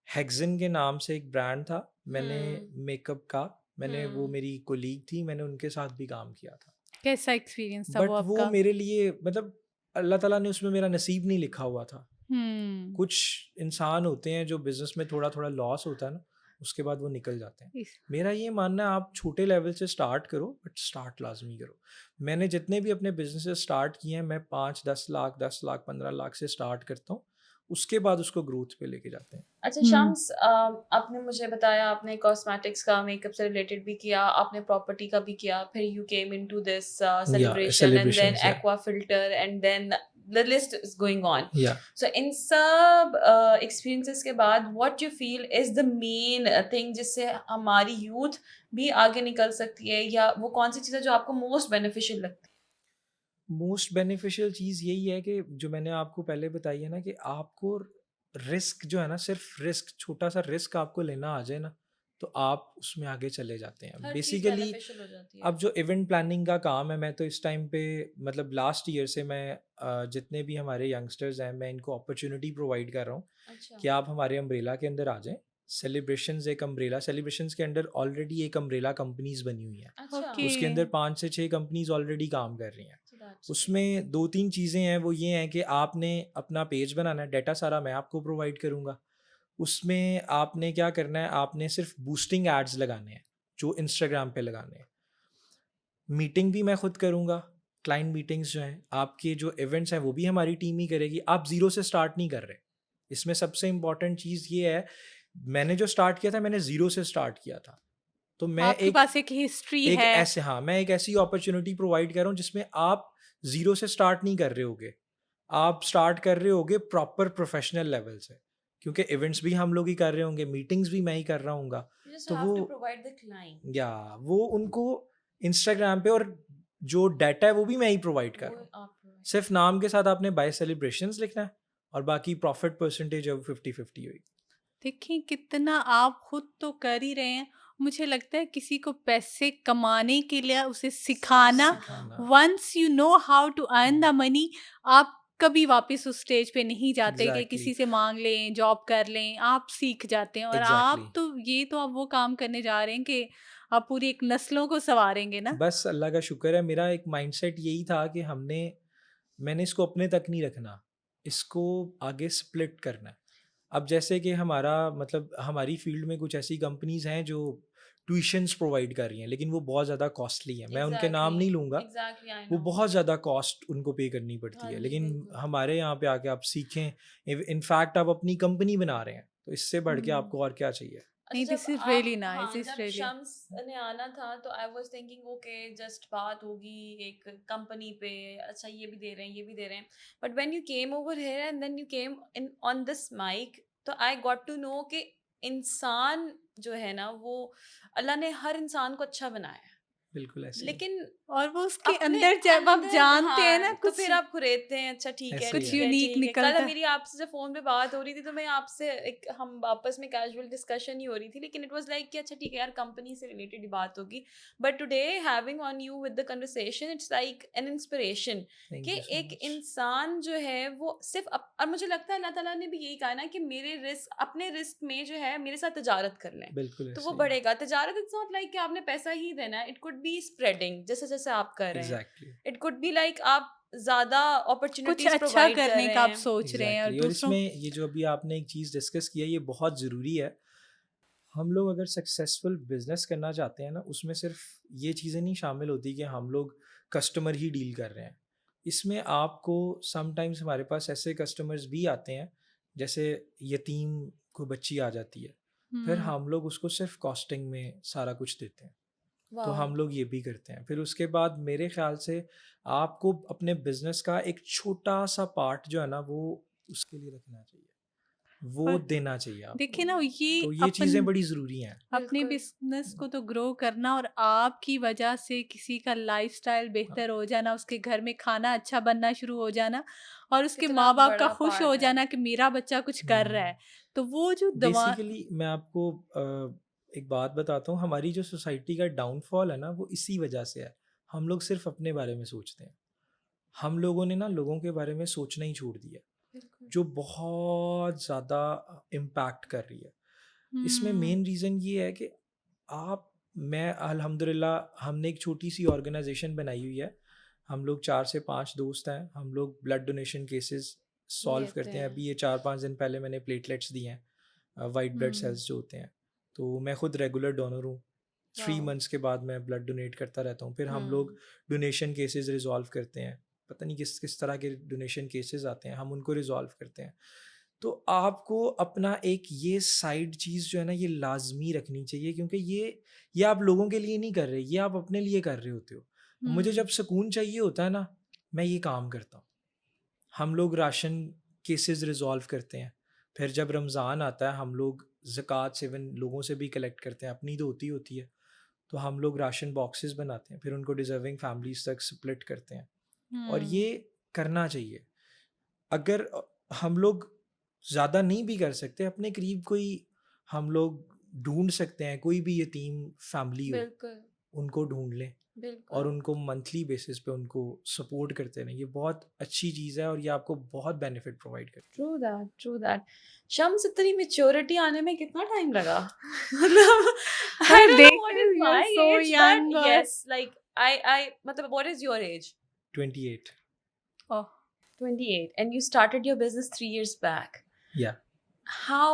हेक्सन के नाम से एक ब्रांड था, मैंने मेकअप का, मैंने वो मेरी कोलीग थी, मैंने उनके साथ भी काम किया था। कैसा एक्सपीरियंस था बट वो वो आपका? मेरे लिए मतलब अल्लाह ताला ने उसमें मेरा नसीब नहीं लिखा हुआ था। कुछ इंसान होते हैं जो बिजनेस में थोड़ा थोड़ा लॉस होता है ना, उसके बाद वो निकल जाते हैं। मेरा ये मानना है आप छोटे लेवल से स्टार्ट करो, बट स्टार्ट लाजमी करो। मैंने जितने भी अपने बिजनेसेस स्टार्ट किए हैं, मैं 5-10 लाख 10 लाख 15 लाख से स्टार्ट करता हूँ, उसके बाद उसको ग्रोथ पे लेके जाते हैं। अच्छा शम्स, आपने मुझे बताया आपने कॉस्मेटिक्स का, मेकअप से रिलेटेड भी किया, आपने प्रॉपर्टी का भी किया, फिर you came into this celebration and then celebrations, yeah. Aqua filter and then the list is going on. Yeah. So इन सब एक्सपीरियंसेस के बाद what you feel is the main thing जिससे हमारी यूथ भी आगे निकल सकती है, या वो कौन सी चीज़ है जो आपको मोस्ट बेनिफिशियल लगती है? मोस्ट बेनिफिशियल चीज़ यही है कि जो मैंने आपको पहले बताई है ना, कि आपको रिस्क जो है ना, सिर्फ रिस्क, छोटा सा रिस्क आपको लेना आ जाए ना, तो आप उसमें आगे चले जाते हैं। हर चीज़ बेसिकली बेनिफिशियल हो जाती है। अब जो इवेंट प्लानिंग का काम है, मैं तो इस टाइम पे मतलब लास्ट ईयर से मैं जितने भी हमारे यंगस्टर्स हैं, मैं इनको अपॉर्चुनिटी प्रोवाइड कर रहा हूँ अच्छा कि आप हमारे अम्ब्रेला के अंदर आ जाएं। सेलिब्रेशंस एक अम्ब्रेला, सेलिब्रेशंस के अंदर ऑलरेडी एक अम्ब्रेला कंपनीज बनी हुई हैं। अच्छा Okay. उसके अंदर 5 से 6 कंपनीज ऑलरेडी काम कर रही हैं। So that's उसमें 2-3 चीज़ें हैं, वो ये हैं कि आपने अपना पेज बनाना है, डाटा सारा मैं आपको प्रोवाइड करूँगा। उसमें आपने क्या करना है, आपने सिर्फ बूस्टिंग एड्स लगाने हैं जो इंस्टाग्राम पे लगाने हैं। मीटिंग भी मैं खुद करूँगा, क्लाइंट मीटिंग्स जो हैं, आपके जो इवेंट्स हैं वो भी हमारी टीम ही करेगी। आप ज़ीरो से स्टार्ट नहीं कर रहे। इसमें सबसे इम्पॉर्टेंट चीज़ ये है, मैंने जो स्टार्ट किया था, मैंने ज़ीरो से स्टार्ट किया था। तो मैं आपके पास एक हिस्ट्री एक है। ऐसे, हाँ, मैं एक ऐसी अपॉर्चुनिटी प्रोवाइड कर रहा हूँ जिसमें आप ज़ीरो से स्टार्ट नहीं कर रहे होगे, आप स्टार्ट कर रहे होगे प्रॉपर प्रोफेशनल लेवल से, क्योंकि इवेंट्स भी हम लोग ही कर रहे होंगे, मीटिंग्स भी मैं ही कर रहा हूँगा। you just तो have to वो provide the client. या वो उनको इंस्टाग्राम पे, और जो डाटा है वो भी मैं ही प्रोवाइड कर रहा हूँ। वो आप provide- सिर्फ नाम के साथ आपने बाय सेलिब्रेशंस लिखना है, और बाकी प्रॉफिट परसेंटेज है वो 50-50 होगी। देखिए कितना आप खुद तो कर ही रहे हैं, मुझे लगता है किसी को पैसे कमाने के लिए उसे सिखाना, सिखाना। Once you know how to earn the money, आप कभी वापस उस स्टेज पे नहीं जाते कि Exactly. किसी से मांग लें, जॉब कर लें, आप सीख जाते हैं। और Exactly. आप तो ये तो आप वो काम करने जा रहे हैं कि आप पूरी एक नस्लों को संवारेंगे ना। बस अल्लाह का शुक्र है, मेरा एक माइंडसेट यही था कि मैंने इसको अपने तक नहीं रखना, इसको आगे स्प्लिट करना है। अब जैसे कि हमारा मतलब हमारी फील्ड में कुछ ऐसी कंपनीज हैं जो ट्यूशन्स प्रोवाइड कर रही हैं, लेकिन वो बहुत ज़्यादा कॉस्टली हैं। मैं उनके नाम Exactly. नहीं लूँगा, Exactly, I वो know. बहुत ज़्यादा कॉस्ट उनको पे करनी पड़ती हाँ है। जी, लेकिन बिल्कुल। हमारे यहाँ पे आके आप सीखें, इनफैक्ट आप अपनी कंपनी बना रहे हैं, तो इससे बढ़ के आपको और क्या चाहिए। अच्छा, नहीं, जब this is आप- really nice, हाँ, this जब really- शम्स ने आना था तो I was thinking okay just बात होगी एक कंपनी पे, अच्छा ये भी दे रहे हैं ये भी दे रहे हैं, but when you came over here and then you came in on this mic, तो आई गॉट टू नो कि इंसान जो है ना, वो अल्लाह ने हर इंसान को अच्छा बनाया है, बिल्कुल ऐसे ही। लेकिन और वो उसके अपने अंदर जब आप अंदर, जानते हैं ना हाँ, तो कुछ फिर आप खुरेदते हैं, अच्छा ठीक है ऐसे कुछ ही ठीक है यूनिक ठीक है। निकलता कल है। मेरी आपसे जब फोन पे बात हो रही थी तो मैं आपसे एक हम आपस में कैजुअल डिस्कशन ही हो रही थी, लेकिन इट वाज लाइक कि अच्छा ठीक है यार, कंपनी से रिलेटेड ही बात होगी, but today having on you with the conversation it's like an inspiration Thank कि you so एक much. इंसान जो है वो सिर्फ और मुझे लगता है अल्लाह ताला ने भी यही कहा ना कि मेरे रिस्क, अपने रिस्क में जो है मेरे साथ तजारत कर लें, बिल्कुल तो ऐसे वो ही। बढ़ेगा। तजारत इट्स नॉट लाइक कि आपने पैसा ही देना है, इट कुड बी स्प्रेडिंग, जैसे जैसे आप कर रहे हैं, Exactly. It could be like आप ज्यादा कुछ अपॉर्चुनिटीज अच्छा प्रोवाइड कर करने रहे का आप हैं। सोच रहे हैं और Exactly. और दूसरों इसमें ये जो अभी आपने एक चीज़ डिस्कस किया, ये बहुत ज़रूरी है। हम लोग अगर सक्सेसफुल बिजनेस करना चाहते हैं ना, उसमें सिर्फ ये चीज़ें नहीं शामिल होती कि हम लोग कस्टमर ही डील कर रहे हैं। इसमें आपको समटाइम्स हमारे पास ऐसे कस्टमर्स भी आते हैं, जैसे यतीम को बच्ची आ जाती है, फिर हम लोग उसको सिर्फ कॉस्टिंग में सारा कुछ देते हैं, तो हम लोग ये भी करते हैं। फिर उसके बाद मेरे ख्याल से आपको अपने बिजनेस का एक छोटा सा पार्ट जो है ना, वो उसके लिए रखना चाहिए, वो और देना चाहिए आपको। देखिए ना, तो ये चीज़ें बड़ी ज़रूरी हैं। अपने बिल्कुल। बिजनेस को तो ग्रो करना और आपकी वजह से किसी का लाइफस्टाइल बेहतर हो जाना, उसके घर में खाना अच्छा बनना शुरू हो जाना और उसके कितना माँ बाप का बड़ा खुश part हो है। जाना कि मेरा बच्चा कुछ कर रहा है, तो वो जो दवा बेसिकली मैं आपको एक बात बताता हूँ, हमारी जो सोसाइटी का डाउनफॉल है ना, वो इसी वजह से है। हम लोग सिर्फ अपने बारे में सोचते हैं, हम लोगों ने ना लोगों के बारे में सोचना ही छोड़ दिया। जो बहुत ज़्यादा इम्पैक्ट कर रही है। इसमें मेन रीज़न ये है कि मैं अल्हम्दुलिल्लाह हमने एक छोटी सी ऑर्गेनाइजेशन बनाई हुई है। हम लोग 4 से 5 दोस्त हैं। हम लोग ब्लड डोनेशन केसेस सॉल्व करते हैं। अभी ये 4-5 दिन पहले मैंने प्लेटलेट्स दिए हैं, वाइट ब्लड सेल्स जो होते हैं। तो मैं खुद रेगुलर डोनर हूँ। 3 मंथ्स के बाद मैं ब्लड डोनेट करता रहता हूँ। फिर हम लोग डोनेशन केसेस रिजॉल्व करते हैं। पता नहीं किस किस तरह के डोनेशन केसेस आते हैं, हम उनको रिजॉल्व करते हैं। तो आपको अपना एक ये साइड चीज़ जो है ना, ये लाजमी रखनी चाहिए, क्योंकि ये आप लोगों के लिए नहीं कर रहे, ये आप अपने लिए कर रहे होते हो। मुझे जब सुकून चाहिए होता है ना, मैं ये काम करता हूँ। हम लोग राशन केसेस रिजॉल्व करते हैं। फिर जब रमज़ान आता है, हम लोग ज़कात 7 लोगों से भी कलेक्ट करते हैं, अपनी तो होती है। तो हम लोग राशन बॉक्सेस बनाते हैं, फिर उनको डिज़र्विंग फैमिलीज तक स्प्लिट करते हैं। और ये करना चाहिए। अगर हम लोग ज़्यादा नहीं भी कर सकते, अपने करीब कोई हम लोग ढूंढ सकते हैं, कोई भी यतीम फैमिली हो, बिल्कुल उनको ढूंढ लें और उनको मंथली बेसिस पे उनको सपोर्ट करते रहें। ये बहुत अच्छी चीज़ है और ये आपको बहुत बेनिफिट प्रोवाइड करती है। ट्रू दैट शम्स, इतनी मैच्योरिटी आने में कितना टाइम लगा? मतलब I don't know what is my so age, young but or- yes, like I मतलब what is your age? 28. Oh, 28, and you started your business 3 years back. Yeah. How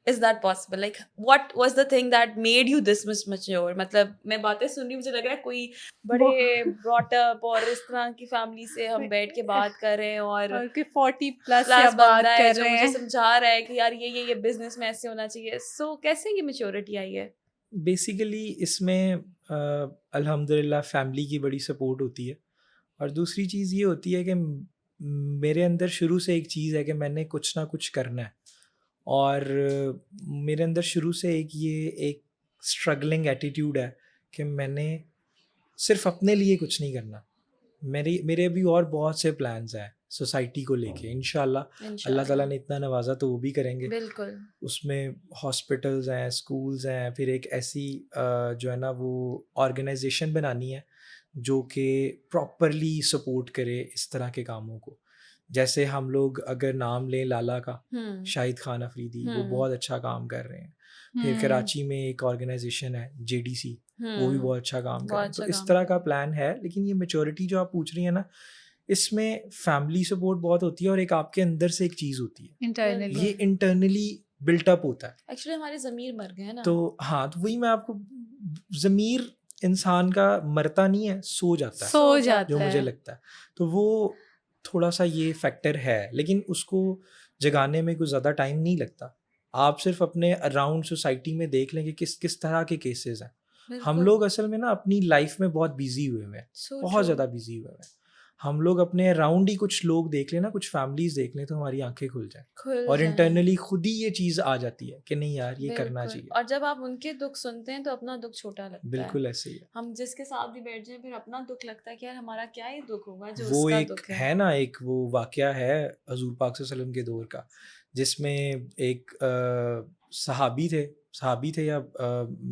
is that possible? Like, what was the thing that made you this much mature? मतलब मैं बातें सुन रही हूँ, मुझे लग रहा है कोई बड़े brought up और इस तरह की फैमिली से हम बैठ के बात कर रहे हैं और कि 40 प्लस या क्लास बात बंदा है कर जो रहे मुझे हैं। समझा रहा है कि यार ये बिजनेस में ऐसे होना चाहिए। सो कैसे ये मेच्योरिटी आई है? बेसिकली इसमें अल्हम्दुलिल्लाह फैमिली की बड़ी सपोर्ट होती है। और दूसरी चीज़ ये होती है कि मेरे अंदर शुरू से एक चीज़ है कि मैंने कुछ ना कुछ करना है। और मेरे अंदर शुरू से एक स्ट्रगलिंग एटीट्यूड है कि मैंने सिर्फ अपने लिए कुछ नहीं करना। मेरे अभी और बहुत से प्लान्स हैं सोसाइटी को लेके। इंशाल्लाह अल्लाह ताला ने इतना नवाजा तो वो भी करेंगे। बिल्कुल। उसमें हॉस्पिटल्स हैं, स्कूल्स हैं, फिर एक ऐसी जो है ना वो ऑर्गेनाइजेशन बनानी है जो कि प्रॉपरली सपोर्ट करे इस तरह के कामों को। जैसे हम लोग अगर नाम लें लाला का, शाहिद खान अफरीदी, वो बहुत अच्छा काम कर रहे हैं। फिर कराची में एक ऑर्गेनाइजेशन है JDC, वो भी बहुत अच्छा काम कर रहे हैं। तो इस तरह का प्लान है। लेकिन ये मैच्योरिटी जो आप पूछ रही है ना, इसमें फैमिली सपोर्ट बहुत होती है और एक आपके अंदर से एक चीज़ होती है, इंटरनली ये इंटरनली बिल्टअप होता है। एक्चुअली हमारे ज़मीर मर गए हैं ना। तो हाँ, तो वही मैं आपको, ज़मीर इंसान का मरता नहीं है, सो जाता है, जो मुझे लगता है। तो वो थोड़ा सा ये फैक्टर है, लेकिन उसको जगाने में कुछ ज़्यादा टाइम नहीं लगता। आप सिर्फ अपने अराउंड सोसाइटी में देख लें कि किस किस तरह के केसेस हैं। हम लोग असल में ना अपनी लाइफ में बहुत बिजी हुए हैं, बहुत ज़्यादा बिजी हुए हैं। हम लोग अपने अराउंड ही कुछ लोग देख लें ना, कुछ फैमिलीज देख लें, तो हमारी आंखें खुल जाएं और इंटरनली खुद ही ये चीज़ आ जाती है कि नहीं यार, ये करना चाहिए। और जब आप उनके दुख सुनते हैं तो अपना दुख छोटा लगता है। बिल्कुल ऐसे ही है। हम जिसके साथ भी बैठ जाएं फिर अपना दुख लगता है कि यार हमारा क्या ही दुख होगा जो वो उसका एक दुख है ना, एक वो वाकया है हजूर पाक सल्लल्लाहु अलैहि वसल्लम के दौर का, जिसमें एक सहाबी थे या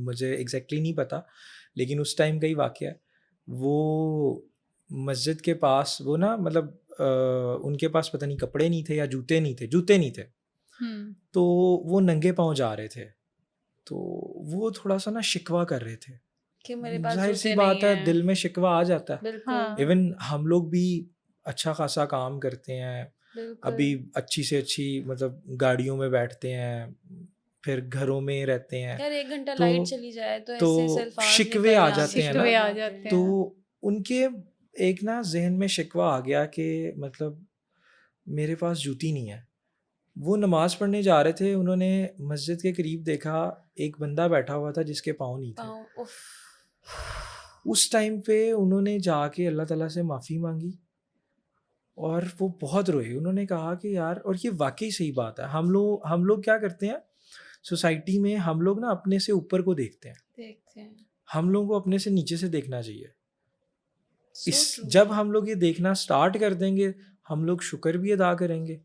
मुझे एग्जैक्टली नहीं पता, लेकिन उस टाइम का ही वाकया। वो मस्जिद के पास, वो ना मतलब उनके पास पता नहीं कपड़े नहीं थे या जूते नहीं थे। तो वो नंगे पाँव जा रहे थे, तो वो थोड़ा सा ना शिकवा कर रहे थे कि मेरे पास जाहिर सी बात है, दिल में शिकवा आ जाता है। इवन हम लोग भी अच्छा खासा काम करते हैं, अभी अच्छी से अच्छी मतलब गाड़ियों में बैठते हैं, फिर घरों में रहते हैं। यार 1 घंटा लाइट चली जाए तो ऐसे तो शिकवे आ जाते हैं ना। तो उनके एक ना जहन में शिकवा आ गया कि मतलब मेरे पास जूती नहीं है। वो नमाज पढ़ने जा रहे थे, उन्होंने मस्जिद के करीब देखा एक बंदा बैठा हुआ था जिसके पाँव नहीं थे। उस टाइम पे उन्होंने जाके अल्लाह ताला से माफ़ी मांगी और वो बहुत रोए। उन्होंने कहा कि यार, और ये वाकई सही बात है, हम लोग क्या करते हैं सोसाइटी में, हम लोग ना अपने से ऊपर को देखते हैं। हम लोगों को अपने से नीचे से देखना चाहिए। जब हम लोग ये देखना स्टार्ट कर देंगे, हम लोग शुक्र भी अदा करेंगे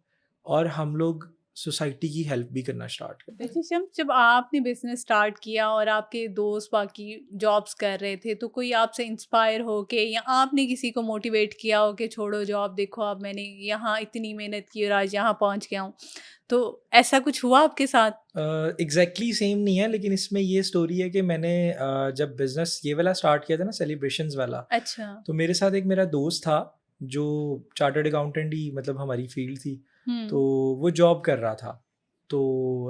और हम लोग सोसाइटी की हेल्प भी करना स्टार्ट कर। अच्छा शम्स, जब आपने बिजनेस स्टार्ट किया और आपके दोस्त बाकी जॉब्स कर रहे थे, तो कोई आपसे इंस्पायर हो के या आपने किसी को मोटिवेट किया हो कि छोड़ो जॉब, देखो अब मैंने यहाँ इतनी मेहनत की और आज यहाँ पहुँच गया हूँ, तो ऐसा कुछ हुआ आपके साथ? एग्जैक्टली सेम नहीं है, लेकिन इसमें ये स्टोरी है कि मैंने जब बिजनेस ये वाला स्टार्ट किया था ना, सेलिब्रेशंस वाला, अच्छा। तो मेरे साथ एक मेरा दोस्त था जो चार्टर्ड अकाउंटेंट ही मतलब हमारी फील्ड थी, तो वो जॉब कर रहा था। तो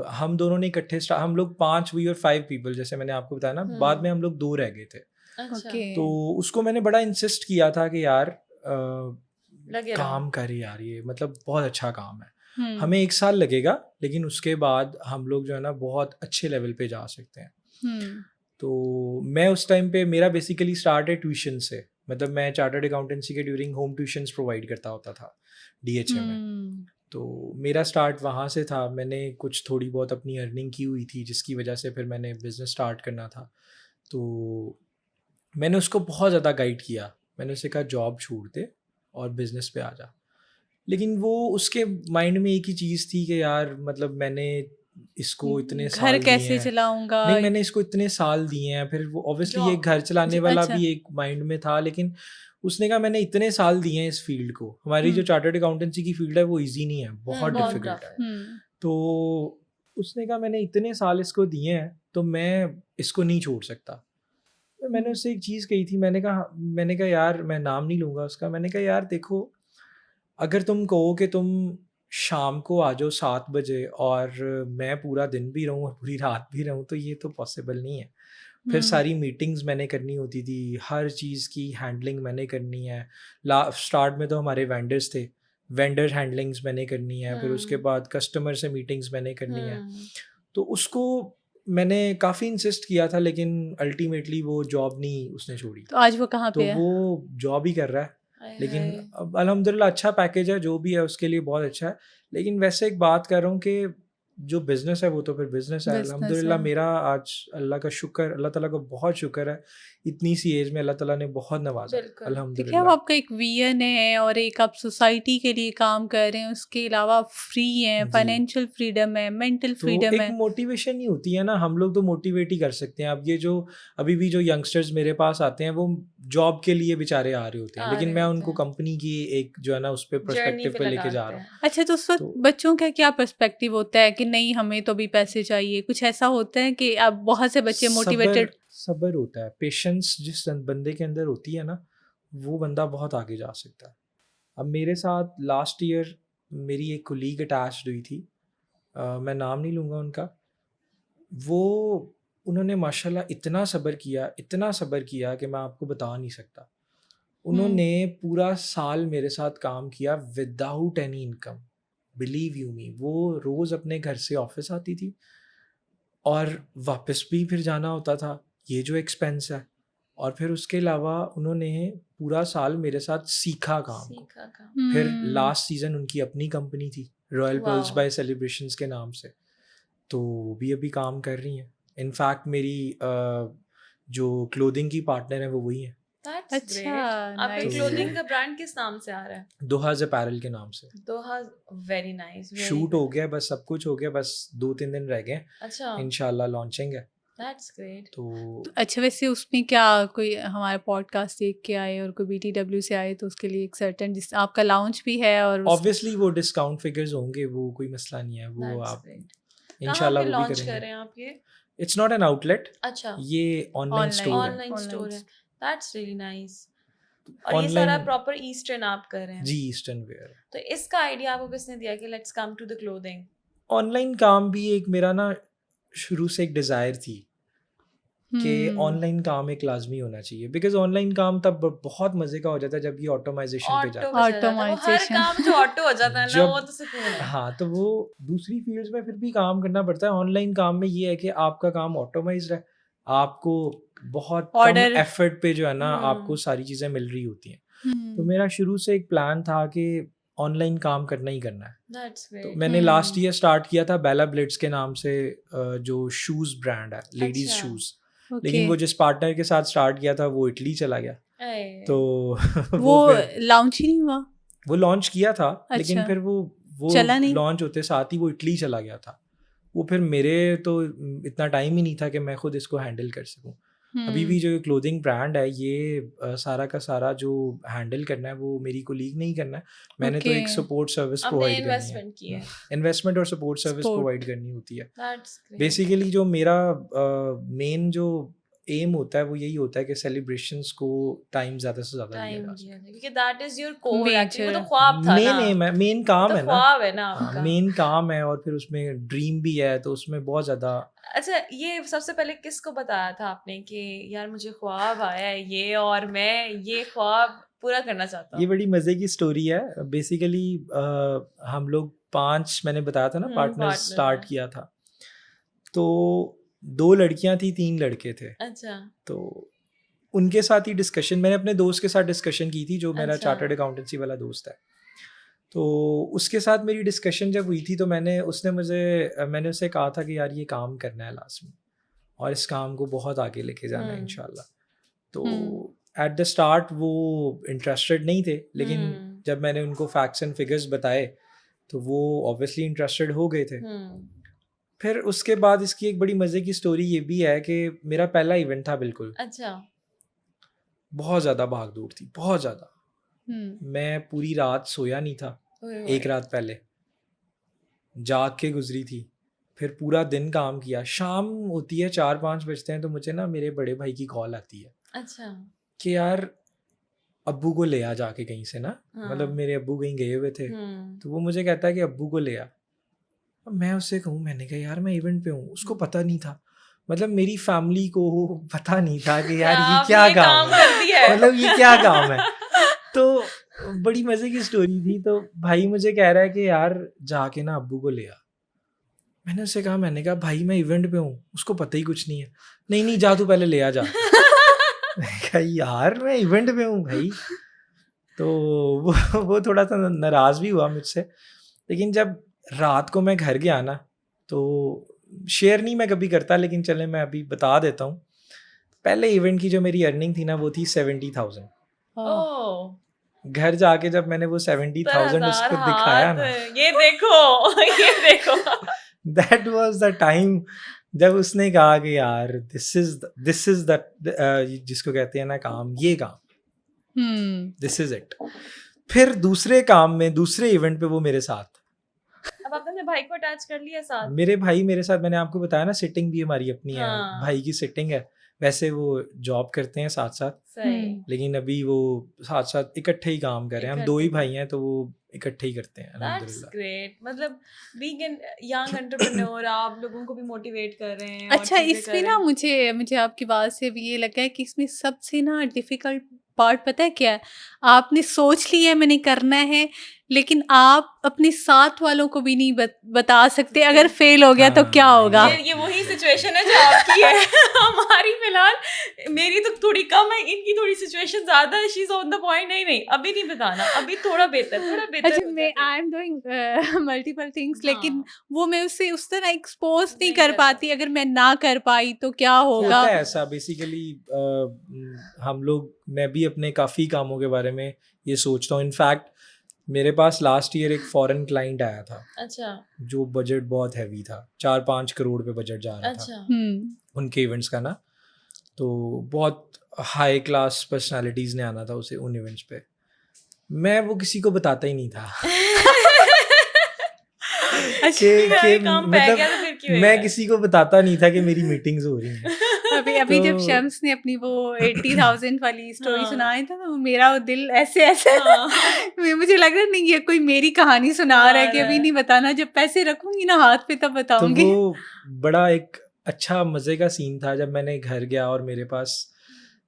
हम दोनों ने इकट्ठे हम लोग 5 वी और 5 पीपल, जैसे मैंने आपको बताया ना, बाद में हम लोग 2 रह गए थे। अच्छा तो उसको मैंने बड़ा इंसिस्ट किया था कि यार लगे रहो। काम कर यार, ये मतलब बहुत अच्छा काम है, हमें 1 साल लगेगा लेकिन उसके बाद हम लोग जो है ना बहुत अच्छे लेवल पे जा सकते हैं। तो मैं उस टाइम पे, मेरा बेसिकली स्टार्ट है ट्यूशन से, मतलब मैं चार्टर्ड अकाउंटेंसी के ड्यूरिंग होम ट्यूशंस प्रोवाइड करता होता था DHA में। तो मेरा स्टार्ट वहाँ से था। मैंने कुछ थोड़ी बहुत अपनी अर्निंग की हुई थी जिसकी वजह से फिर मैंने बिज़नेस स्टार्ट करना था। तो मैंने उसको बहुत ज़्यादा गाइड किया, मैंने उसे कहा जॉब छोड़ दे और बिज़नेस पे आ जा। लेकिन वो उसके माइंड में एक ही चीज़ थी कि यार मतलब मैंने इसको इतने साल घर दिए कैसे हैं, चलाऊंगा, नहीं मैंने इसको इतने साल दिए हैं, फिर वो ऑब्वियसली ये घर चलाने वाला अच्छा। भी एक माइंड में था। लेकिन उसने कहा मैंने इतने साल दिए हैं इस फील्ड को, हमारी जो चार्टर्ड अकाउंटेंसी की फील्ड है वो इजी नहीं है, बहुत डिफिकल्ट है। तो उसने कहा मैंने इतने साल इसको दिए हैं तो मैं इसको नहीं छोड़ सकता। तो मैंने उससे एक चीज़ कही थी, मैंने कहा यार, मैं नाम नहीं लूँगा उसका, मैंने कहा यार देखो, अगर तुम कहो कि तुम शाम को आ जाओ 7 बजे और मैं पूरा दिन भी रहूँ और पूरी रात भी रहूँ, तो ये तो पॉसिबल नहीं है। फिर सारी मीटिंग्स मैंने करनी होती थी, हर चीज़ की हैंडलिंग मैंने करनी है। स्टार्ट में तो हमारे वेंडर्स थे, वेंडर हैंडलिंग्स मैंने करनी है, फिर उसके बाद कस्टमर से मीटिंग्स मैंने करनी है। तो उसको मैंने काफ़ी इंसिस्ट किया था, लेकिन अल्टीमेटली वो जॉब नहीं उसने छोड़ी। तो आज वो कहाँ तो पे है? वो जॉब ही कर रहा है, लेकिन अब अल्हम्दुलिल्लाह अच्छा पैकेज है, जो भी है उसके लिए बहुत अच्छा है। लेकिन वैसे एक बात कर रहा हूँ कि जो बिज़नेस है वो तो फिर बिज़नेस है। अल्हम्दुलिल्लाह मेरा आज अल्लाह का शुक्र, अल्लाह ताला का बहुत शुक्र है, इतनी सी एज में अल्लाह ताला ने बहुत नवाजा बिल्कुल। अल्हम्दुलिल्लाह। देखिए अब आपका एक विजन है और एक आप सोसाइटी के लिए काम कर रहे हैं, उसके अलावा फ्री हैं, जी। फाइनेंशियल फ्रीडम है, मेंटल तो फ्रीडम है। एक मोटिवेशन ही होती है ना, हम लोग तो मोटिवेट ही कर सकते हैं। अब ये जो अभी भी जो यंगस्टर्स मेरे पास आते हैं वो जॉब के लिए बेचारे आ रहे होते हैं, लेकिन मैं उनको कंपनी की एक जो है ना उस पे पर्सपेक्टिव पे लेके जा रहा हूँ। अच्छा, तो उस वक्त बच्चों का क्या पर्सपेक्टिव होता है कि नहीं हमें तो अभी पैसे चाहिए, कुछ ऐसा होता है कि अब बहुत से बच्चे मोटिवेटेड? सब्र होता है, पेशेंस जिस बंदे के अंदर होती है ना, वो बंदा बहुत आगे जा सकता है। अब मेरे साथ लास्ट ईयर मेरी एक कोलीग अटैच्ड हुई थी, मैं नाम नहीं लूँगा उनका। वो उन्होंने माशाल्लाह इतना सब्र किया कि मैं आपको बता नहीं सकता। उन्होंने पूरा साल मेरे साथ काम किया without any income, believe you me. वो रोज़ अपने घर से ऑफिस आती थी और वापस भी फिर जाना होता था, ये जो एक्सपेंस है, और फिर उसके अलावा उन्होंने पूरा साल मेरे साथ सीखा काम को। फिर लास्ट सीज़न उनकी अपनी कंपनी थी, रॉयल पर्ल्स बाय सेलिब्रेशंस के नाम से, तो वो भी अभी काम कर रही हैं। इनफैक्ट मेरी जो क्लोथिंग की पार्टनर है वो वही है। अच्छा, आपका क्लोथिंग का ब्रांड किस नाम से आ रहा है? दोहाज अपैरल के नाम से। दोहाज, वेरी नाइस। शूट हो गया, बस सब कुछ हो गया, बस 2-3 दिन रह गए। अच्छा, इंशाल्लाह लॉन्चिंग है। That's great. तो अच्छा, वैसे उसमें क्या कोई हमारा पॉडकास्ट देख के आए और कोई BTW से आए तो उसके लिए एक सर्टेन जिस आपका लॉन्च भी है और ऑब्वियसली वो डिस्काउंट फिगर्स होंगे, वो कोई मसला नहीं है, वो आप इंशाल्लाह वो भी लॉन्च करेंगे। कर रहे हैं आप ये? इट्स नॉट एन आउटलेट, अच्छा, ये ऑनलाइन स्टोर है। ऑनलाइन स्टोर है। That's really nice. और ये सारा प्रॉपर ईस्टर्न आप कर रहे हैं? जी, ईस्टर्न वेयर। तो इसका आइडिया आपको किसने दिया कि let's come to the clothing? Online काम भी एक मेरा ना शुरू से एक डिज़ायर थी कि ऑनलाइन काम एक लाजमी होना चाहिए, बिकॉज ऑनलाइन काम तब बहुत मजे का हो जाता है जब ये ऑटोमाइजेशन पे जाता है। हर काम जो ऑटो हो जाता है ना, वो तो सुकून है। हाँ, तो वो दूसरी फील्ड्स में फिर भी काम करना पड़ता है। ऑनलाइन काम में ये है कि आपका काम ऑटोमाइज्ड है, आपको बहुत कम एफर्ट पे जो है ना आपको सारी चीज़ें मिल रही होती हैं। तो मेरा शुरू से एक प्लान था कि ऑनलाइन काम करना ही करना है। तो मैंने लास्ट ईयर स्टार्ट किया था बेला ब्लिट्स के नाम से, जो शूज़ ब्रांड है, लेडीज शूज़। लेकिन वो जिस पार्टनर के साथ स्टार्ट किया था वो इटली चला गया, तो वो लॉन्च ही नहीं हुआ। वो लॉन्च किया था, लेकिन फिर वो वो चला नहीं। लॉन्च होते साथ ही वो इटली चला गया था। वो फिर मेरे तो इतना टाइम ही नहीं था कि मैं खुद इसको हैंडल कर सकूं। अभी भी जो क्लोथिंग ब्रांड है ये सारा का सारा जो हैंडल करना है वो मेरी कोलीग नहीं करना है, मैंने तो एक Okay. सपोर्ट सर्विस आपने प्रोवाइड करनी इन्वेस्टमेंट की है, है, इन्वेस्टमेंट और सपोर्ट सर्विस Support. प्रोवाइड करनी होती है। That's great. बेसिकली जो मेरा मेन जो एम होता है वो यही होता है कि सेलिब्रेशंस को टाइम ज़्यादा से ज़्यादा दिया टाइम जा दिया सके। है, क्योंकि that is your core Major. Actually, वो तो ख्वाब था मेन ना, एम है, मेन काम तो है ना, ख्वाब है ना आपका। मेन काम है और फिर उसमें ड्रीम भी है, तो उसमें बहुत ज़्यादा। अच्छा, ये सबसे पहले किसको बताया था आपने कि यार मुझे ख्वाब आया है ये और मैं ये ख्वाब पूरा करना चाहता ये हूँ? बड़ी मज़े की स्टोरी है। बेसिकली हम लोग 5, मैंने बताया था ना, पार्टनर्स partner स्टार्ट हैं। किया था। तो 2 लड़कियां थी, 3 लड़के थे। अच्छा, तो उनके साथ ही डिस्कशन, मैंने अपने दोस्त के साथ डिस्कशन की थी जो मेरा अच्छा। चार्टर्ड अकाउंटेंसी वाला दोस्त है। तो उसके साथ मेरी डिस्कशन जब हुई थी तो मैंने उससे कहा था कि यार ये काम करना है लास्ट में और इस काम को बहुत आगे लेके जाना है इंशाल्लाह। तो एट द स्टार्ट वो इंटरेस्टेड नहीं थे, लेकिन जब मैंने उनको फैक्ट्स एंड फिगर्स बताए तो वो ऑब्वियसली इंटरेस्टेड हो गए थे। फिर उसके बाद इसकी एक बड़ी मज़े की स्टोरी ये भी है कि मेरा पहला इवेंट था, बिल्कुल अच्छा, बहुत ज़्यादा भाग दौड़ थी, बहुत ज़्यादा। मैं पूरी रात सोया नहीं था, एक रात पहले जाग के गुजरी थी, फिर पूरा दिन काम किया। शाम होती है 4-5 बजते हैं तो मुझे ना मेरे बड़े भाई की कॉल आती है अच्छा, कि यार अब्बू को ले आ जाके कहीं से ना, मतलब मेरे अब्बू कहीं गए हुए थे, तो वो मुझे कहता है कि अब्बू को ले आ। मैं उससे कहूँ, मैंने कहा यार मैं इवेंट पे हूँ, उसको पता नहीं था, मतलब मेरी फैमिली को पता नहीं था कि यार ये क्या काम है, मतलब ये क्या काम है। तो बड़ी मजे की स्टोरी थी। तो भाई मुझे कह रहा है कि यार जाके ना अब्बू को ले आ। मैंने उससे कहा, मैंने कहा भाई मैं इवेंट पे हूँ, उसको पता ही कुछ नहीं है। नहीं नहीं जा तू पहले ले आ जा। मैंने कहा यार मैं इवेंट पे हूँ भाई। तो वो थोड़ा सा नाराज भी हुआ मुझसे, लेकिन जब रात को मैं घर गया ना, तो शेयर नहीं मैं कभी करता, लेकिन चले मैं अभी बता देता हूँ। पहले इवेंट की जो मेरी अर्निंग थी ना वो थी 70,000। घर जाके जब मैंने वो 70,000 उसको दिखाया ना, ये देखो ये देखो, दैट वाज द टाइम जब उसने कहा कि यार दिस इज द जिसको कहते हैं ना काम, ये काम, दिस इज इट। फिर दूसरे काम में, दूसरे इवेंट पे वो मेरे साथ। अब आपने अपने भाई को अटैच कर लिया साथ? मेरे भाई मेरे साथ, मैंने आपको बताया ना सिटिंग भी हमारी अपनी है, हाँ। भाई की सिटिंग है। वैसे वो जॉब करते हैं साथ साथ, सही। लेकिन अभी वो साथ साथ इकट्ठे ही काम कर रहे हैं। हम 2 ही भाई हैं तो वो इकट्ठे ही करते हैं। That's अल्हम्दुलिल्लाह। great। मतलब बीइंग एन यंग एंटरप्रेन्योर, आप लोगों को भी मोटिवेट कर रहे हैं। अच्छा, इसमें ना मुझे आपकी बात से भी ये लगा है कि इसमें सबसे ना डिफिकल्ट पार्ट पता है क्या है? आपने सोच लिया है मैंने करना है, लेकिन आप अपने साथ वालों को भी नहीं बता सकते, अगर फेल हो गया तो क्या होगा। ये वही सिचुएशन है जो आपकी है। हमारी फिलहाल, मेरी तो थोड़ी कम है, इनकी थोड़ी सिचुएशन ज्यादा है। She is on the point, नहीं अभी नहीं बताना, अभी थोड़ा बेहतर। अच्छा, मैं I am doing multiple things, लेकिन वो मैं उससे उस तरह एक्सपोज नहीं कर पाती। अगर मैं ना कर पाई तो क्या होगा। होता है ऐसा बेसिकली। हम लोग, मैं भी अपने काफ़ी कामों के बारे में ये सोचता हूँ। इनफैक्ट मेरे पास लास्ट ईयर एक फॉरेन क्लाइंट आया था। अच्छा। जो बजट बहुत हैवी था, 4-5 करोड़ पे बजट जा रहा था उनके इवेंट्स का ना। तो बहुत हाई क्लास पर्सनालिटीज़ ने आना था उसे उन इवेंट्स पे। मैं वो किसी को बताता ही नहीं था। मतलब मैं किसी को बताता नहीं था कि मेरी मीटिंग्स हो रही हैं। अभी जब शम्स ने अपनी वो 80,000 वाली स्टोरी सुनाई था तो मेरा दिल ऐसे मुझे लग रहा नहीं ये कोई मेरी कहानी सुना रहा है कि अभी नहीं बताना, जब पैसे रखूंगी ना हाथ पे तब बताऊंगी। तो वो बड़ा एक अच्छा मजे का सीन था जब मैंने घर गया और मेरे पास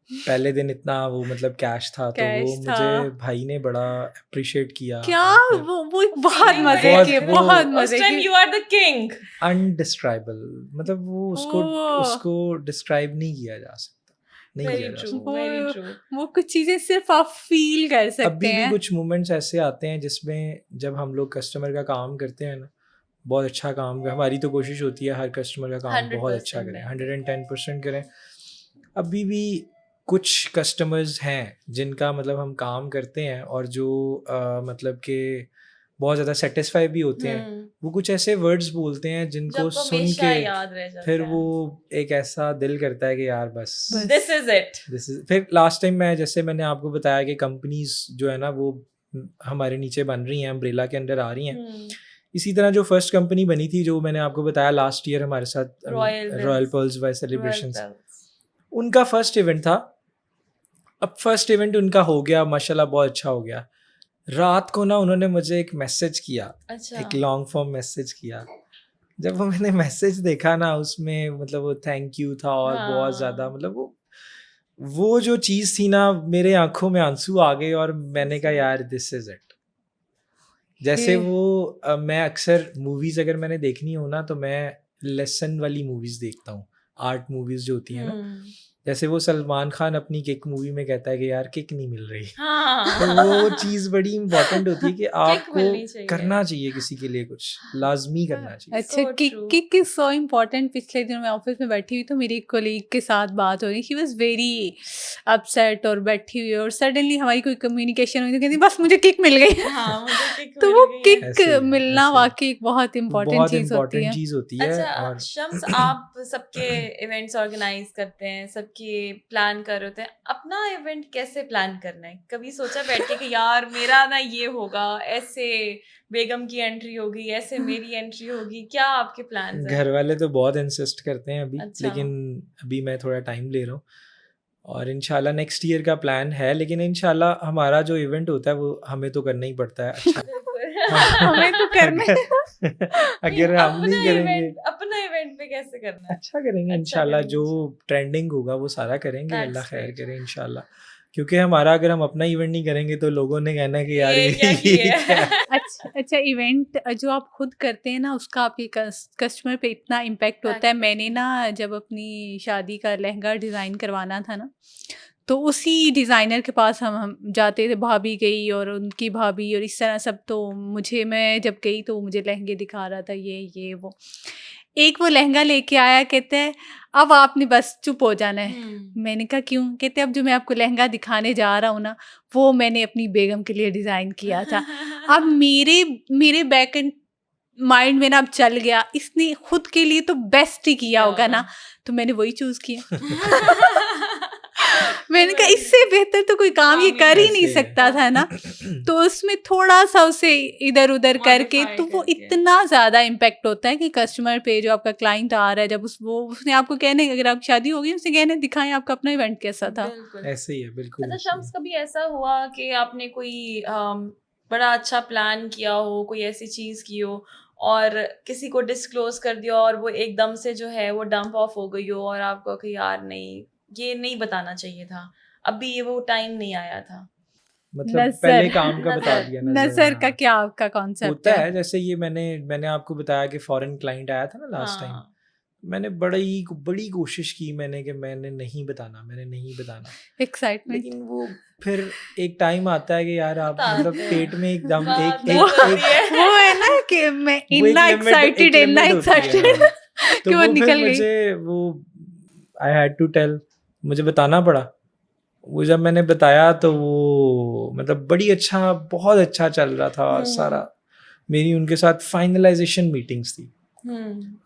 पहले दिन इतना वो मतलब कैश था। तो वो मुझे भाई ने बड़ा अप्रिशिएट किया। क्या वो बहुत मजे की, बहुत मजे की। यू आर द किंग, अनडिस्क्राइबल, मतलब वो उसको डिस्क्राइब नहीं किया जा सकता, नहीं किया जा सकता। वो कुछ चीजें सिर्फ आप फील कर सकते हैं। अभी भी कुछ मोमेंट्स ऐसे आते हैं जिसमें जब हम लोग कस्टमर का काम करते हैं ना, बहुत अच्छा काम, हमारी तो कोशिश होती है हर कस्टमर का काम बहुत अच्छा करें, 110% करें। अभी भी कुछ कस्टमर्स हैं जिनका मतलब हम काम करते हैं और जो मतलब कि बहुत ज़्यादा सेटिस्फाई भी होते हैं, वो कुछ ऐसे वर्ड्स बोलते हैं जिनको सुन के याद रह जाता फिर है। वो एक ऐसा दिल करता है कि यार बस दिस इज इट। फिर लास्ट टाइम मैंने आपको बताया कि कंपनीज जो है ना वो हमारे नीचे बन रही हैं, अम्ब्रेला के अंडर आ रही हैं। इसी तरह जो फर्स्ट कंपनी बनी थी जो मैंने आपको बताया लास्ट ईयर हमारे साथ, रॉयल पर्ल्स बाय सेलिब्रेशंस, उनका फर्स्ट इवेंट था। अब फर्स्ट इवेंट उनका हो गया माशाल्लाह, बहुत अच्छा हो गया। रात को ना उन्होंने मुझे एक मैसेज किया, अच्छा। एक लॉन्ग फॉर्म मैसेज किया। जब वो मैंने मैसेज देखा ना उसमें मतलब वो थैंक यू था और बहुत ज़्यादा मतलब वो जो चीज़ थी ना मेरे आंखों में आंसू आ गए और मैंने कहा यार दिस इज इट। जैसे वो मैं अक्सर मूवीज़ अगर मैंने देखनी हो ना तो मैं लेसन वाली मूवीज़ देखता हूँ, आर्ट मूवीज़ जो होती हैं ना, जैसे वो सलमान खान अपनी किक मूवी में कहता है कि यार किक नहीं मिल रही। तो वो चीज़ बड़ी इम्पोर्टेंट होती है कि आपको करना चाहिए किसी के लिए कुछ लाजमी करना चाहिए। अच्छा, किक इज सो इम्पोर्टेंट। पिछले दिनों मैं ऑफिस में बैठी हुई तो मेरी एक कोलीग के साथ बात हो रही, शी वाज वेरी अपसेट और बैठी हुई और सडनली हमारी कोई कम्युनिकेशन हुई तो कहती बस मुझे किक मिल गई। तो वो किक मिलना वाकई एक बहुत इम्पोर्टेंट चीज़ होती है। अच्छा शम्स, आप सबके इवेंट्स ऑर्गेनाइज करते हैं, सबके प्लान कर रहे होते हैं, अपना इवेंट कैसे प्लान करना है? कभी सोचा बैठ के कि यार मेरा ना ये होगा, ऐसे बेगम की एंट्री होगी, ऐसे मेरी एंट्री होगी, क्या आपके प्लान्स हैं? घर वाले तो बहुत इंसिस्ट करते हैं अभी। अच्छा। लेकिन अभी मैं थोड़ा टाइम ले रहा हूँ और इंशाल्लाह नेक्स्ट ईयर का प्लान है। लेकिन इंशाल्लाह हमारा जो इवेंट होता है वो हमें तो करना ही पड़ता है। अच्छा हमें तो करना अगर हम नहीं करेंगे अपना इवेंट पे कैसे करना है? अच्छा करेंगे इंशाल्लाह। जो ट्रेंडिंग होगा वो सारा करेंगे, अल्लाह खैर करे इंशाल्लाह। क्योंकि हमारा अगर हम अपना इवेंट नहीं करेंगे तो लोगों ने कहना कि यार ये क्या है। अच्छा, इवेंट जो आप खुद करते हैं ना उसका आपके कस्टमर पे इतना इम्पैक्ट होता है। मैंने ना जब अपनी शादी का लहंगा डिज़ाइन करवाना था ना तो उसी डिज़ाइनर के पास हम जाते थे, भाभी गई और उनकी भाभी और इस तरह सब। तो मैं जब गई तो मुझे लहंगे दिखा रहा था, ये वो। एक वो लहंगा लेके आया, कहते हैं अब आपने बस चुप हो जाना है। मैंने कहा क्यों? कहते अब जो मैं आपको लहंगा दिखाने जा रहा हूँ ना वो मैंने अपनी बेगम के लिए डिज़ाइन किया था। अब मेरे बैक एंड माइंड में ना अब चल गया इसने खुद के लिए तो बेस्ट ही किया होगा ना, तो मैंने वही चूज़ किया। मैंने कहा इससे बेहतर तो कोई काम ये कर ही नहीं सकता था ना। तो उसमें थोड़ा सा उसे इधर उधर करके तो वो इतना ज़्यादा इम्पैक्ट होता है कि कस्टमर पे जो आपका क्लाइंट आ रहा है, जब उसने आपको कहने, अगर आप शादी होगी उसने कहने दिखाएं आपका अपना इवेंट कैसा था। ऐसे ही है बिल्कुल। अच्छा शम्स, कभी ऐसा हुआ कि आपने कोई बड़ा अच्छा प्लान किया हो, कोई ऐसी चीज़ की हो और किसी को डिस्क्लोज कर दिया और वो एकदम से जो है वो डंप ऑफ हो गई हो और आपको कि यार नहीं ये नहीं बताना चाहिए था, अभी ये वो टाइम नहीं आया था? मतलब पहले काम का बता दिया। नज़र का क्या आपका कॉन्सेप्ट होता है? जैसे ये मैंने आपको बताया कि फॉरेन क्लाइंट आया था ना लास्ट टाइम, मैंने बड़ी कोशिश की मैंने कि मैंने नहीं बताना एक्साइटमेंट। लेकिन वो फिर एक टाइम आता है कि यार आप मतलब पेट में एकदम एक वो है ना कि मैं इतना एक्साइटेड तो वो निकल गई। वो आई हैड टू टेल, मुझे बताना पड़ा। वो जब मैंने बताया तो वो मतलब बहुत अच्छा चल रहा था सारा। मेरी उनके साथ फाइनलाइजेशन मीटिंग्स थी,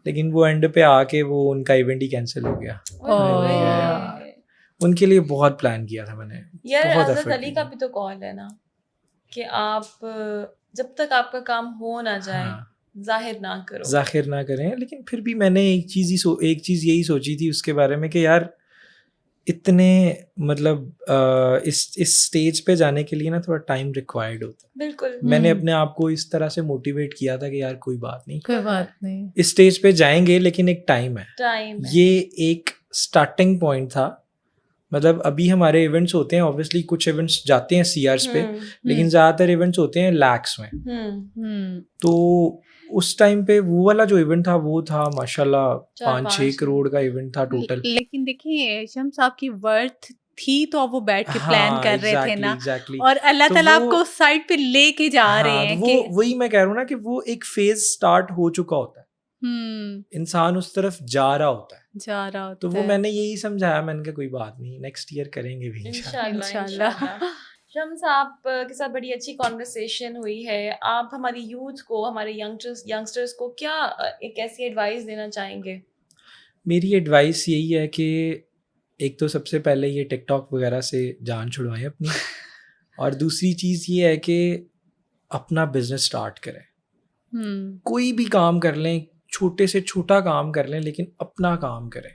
लेकिन वो एंड पे आके वो उनका इवेंट ही कैंसिल हो गया। उनके लिए बहुत प्लान किया था मैंने। यार हज़रत अली का भी तो कॉल है ना कि आप जब तक आपका काम हो ना जाए जाहिर ना करें। लेकिन फिर भी मैंने एक चीज़ यही सोची थी उसके बारे में कि यार इतने मतलब इस स्टेज पे जाने के लिए ना थोड़ा टाइम रिक्वायर्ड होता है। बिल्कुल। मैंने अपने आप को इस तरह से मोटिवेट किया था कि यार कोई बात नहीं, इस स्टेज पे जाएंगे लेकिन एक टाइम है। ये एक स्टार्टिंग पॉइंट था। मतलब अभी हमारे इवेंट्स होते हैं, ऑब्वियसली कुछ इवेंट्स जाते हैं सीआरस पे, लेकिन ज़्यादातर इवेंट्स होते हैं लैक्स में। तो उस टाइम पे वो वाला जो इवेंट था वो था माशाल्लाह 5-6 करोड़ का इवेंट था टोटल। लेकिन देखिए शम्स, आपकी वर्थ थी तो आप वो बैठ के प्लान कर रहे थे ना, और अल्लाह ताला आपको उस साइड पे लेके जा रहे हैं। वो वही मैं कह रहा हूँ ना कि वो एक फेज स्टार्ट हो चुका होता है, इंसान उस तरफ जा रहा होता है। तो वो मैंने यही समझाया, मैंने कहा कोई बात नहीं, नेक्स्ट ईयर करेंगे भी इंशाल्लाह। शम्स, आप के साथ बड़ी अच्छी कॉन्वर्सेशन हुई है। आप हमारी यूथ को, हमारे यंगस्टर्स को क्या एक ऐसी एडवाइस देना चाहेंगे? मेरी एडवाइस यही है कि एक तो सबसे पहले ये टिकटॉक वगैरह से जान छुड़वाएं अपनी, और दूसरी चीज़ ये है कि अपना बिजनेस स्टार्ट करें। कोई भी काम कर लें, छोटे से छोटा काम कर लें, लेकिन अपना काम करें।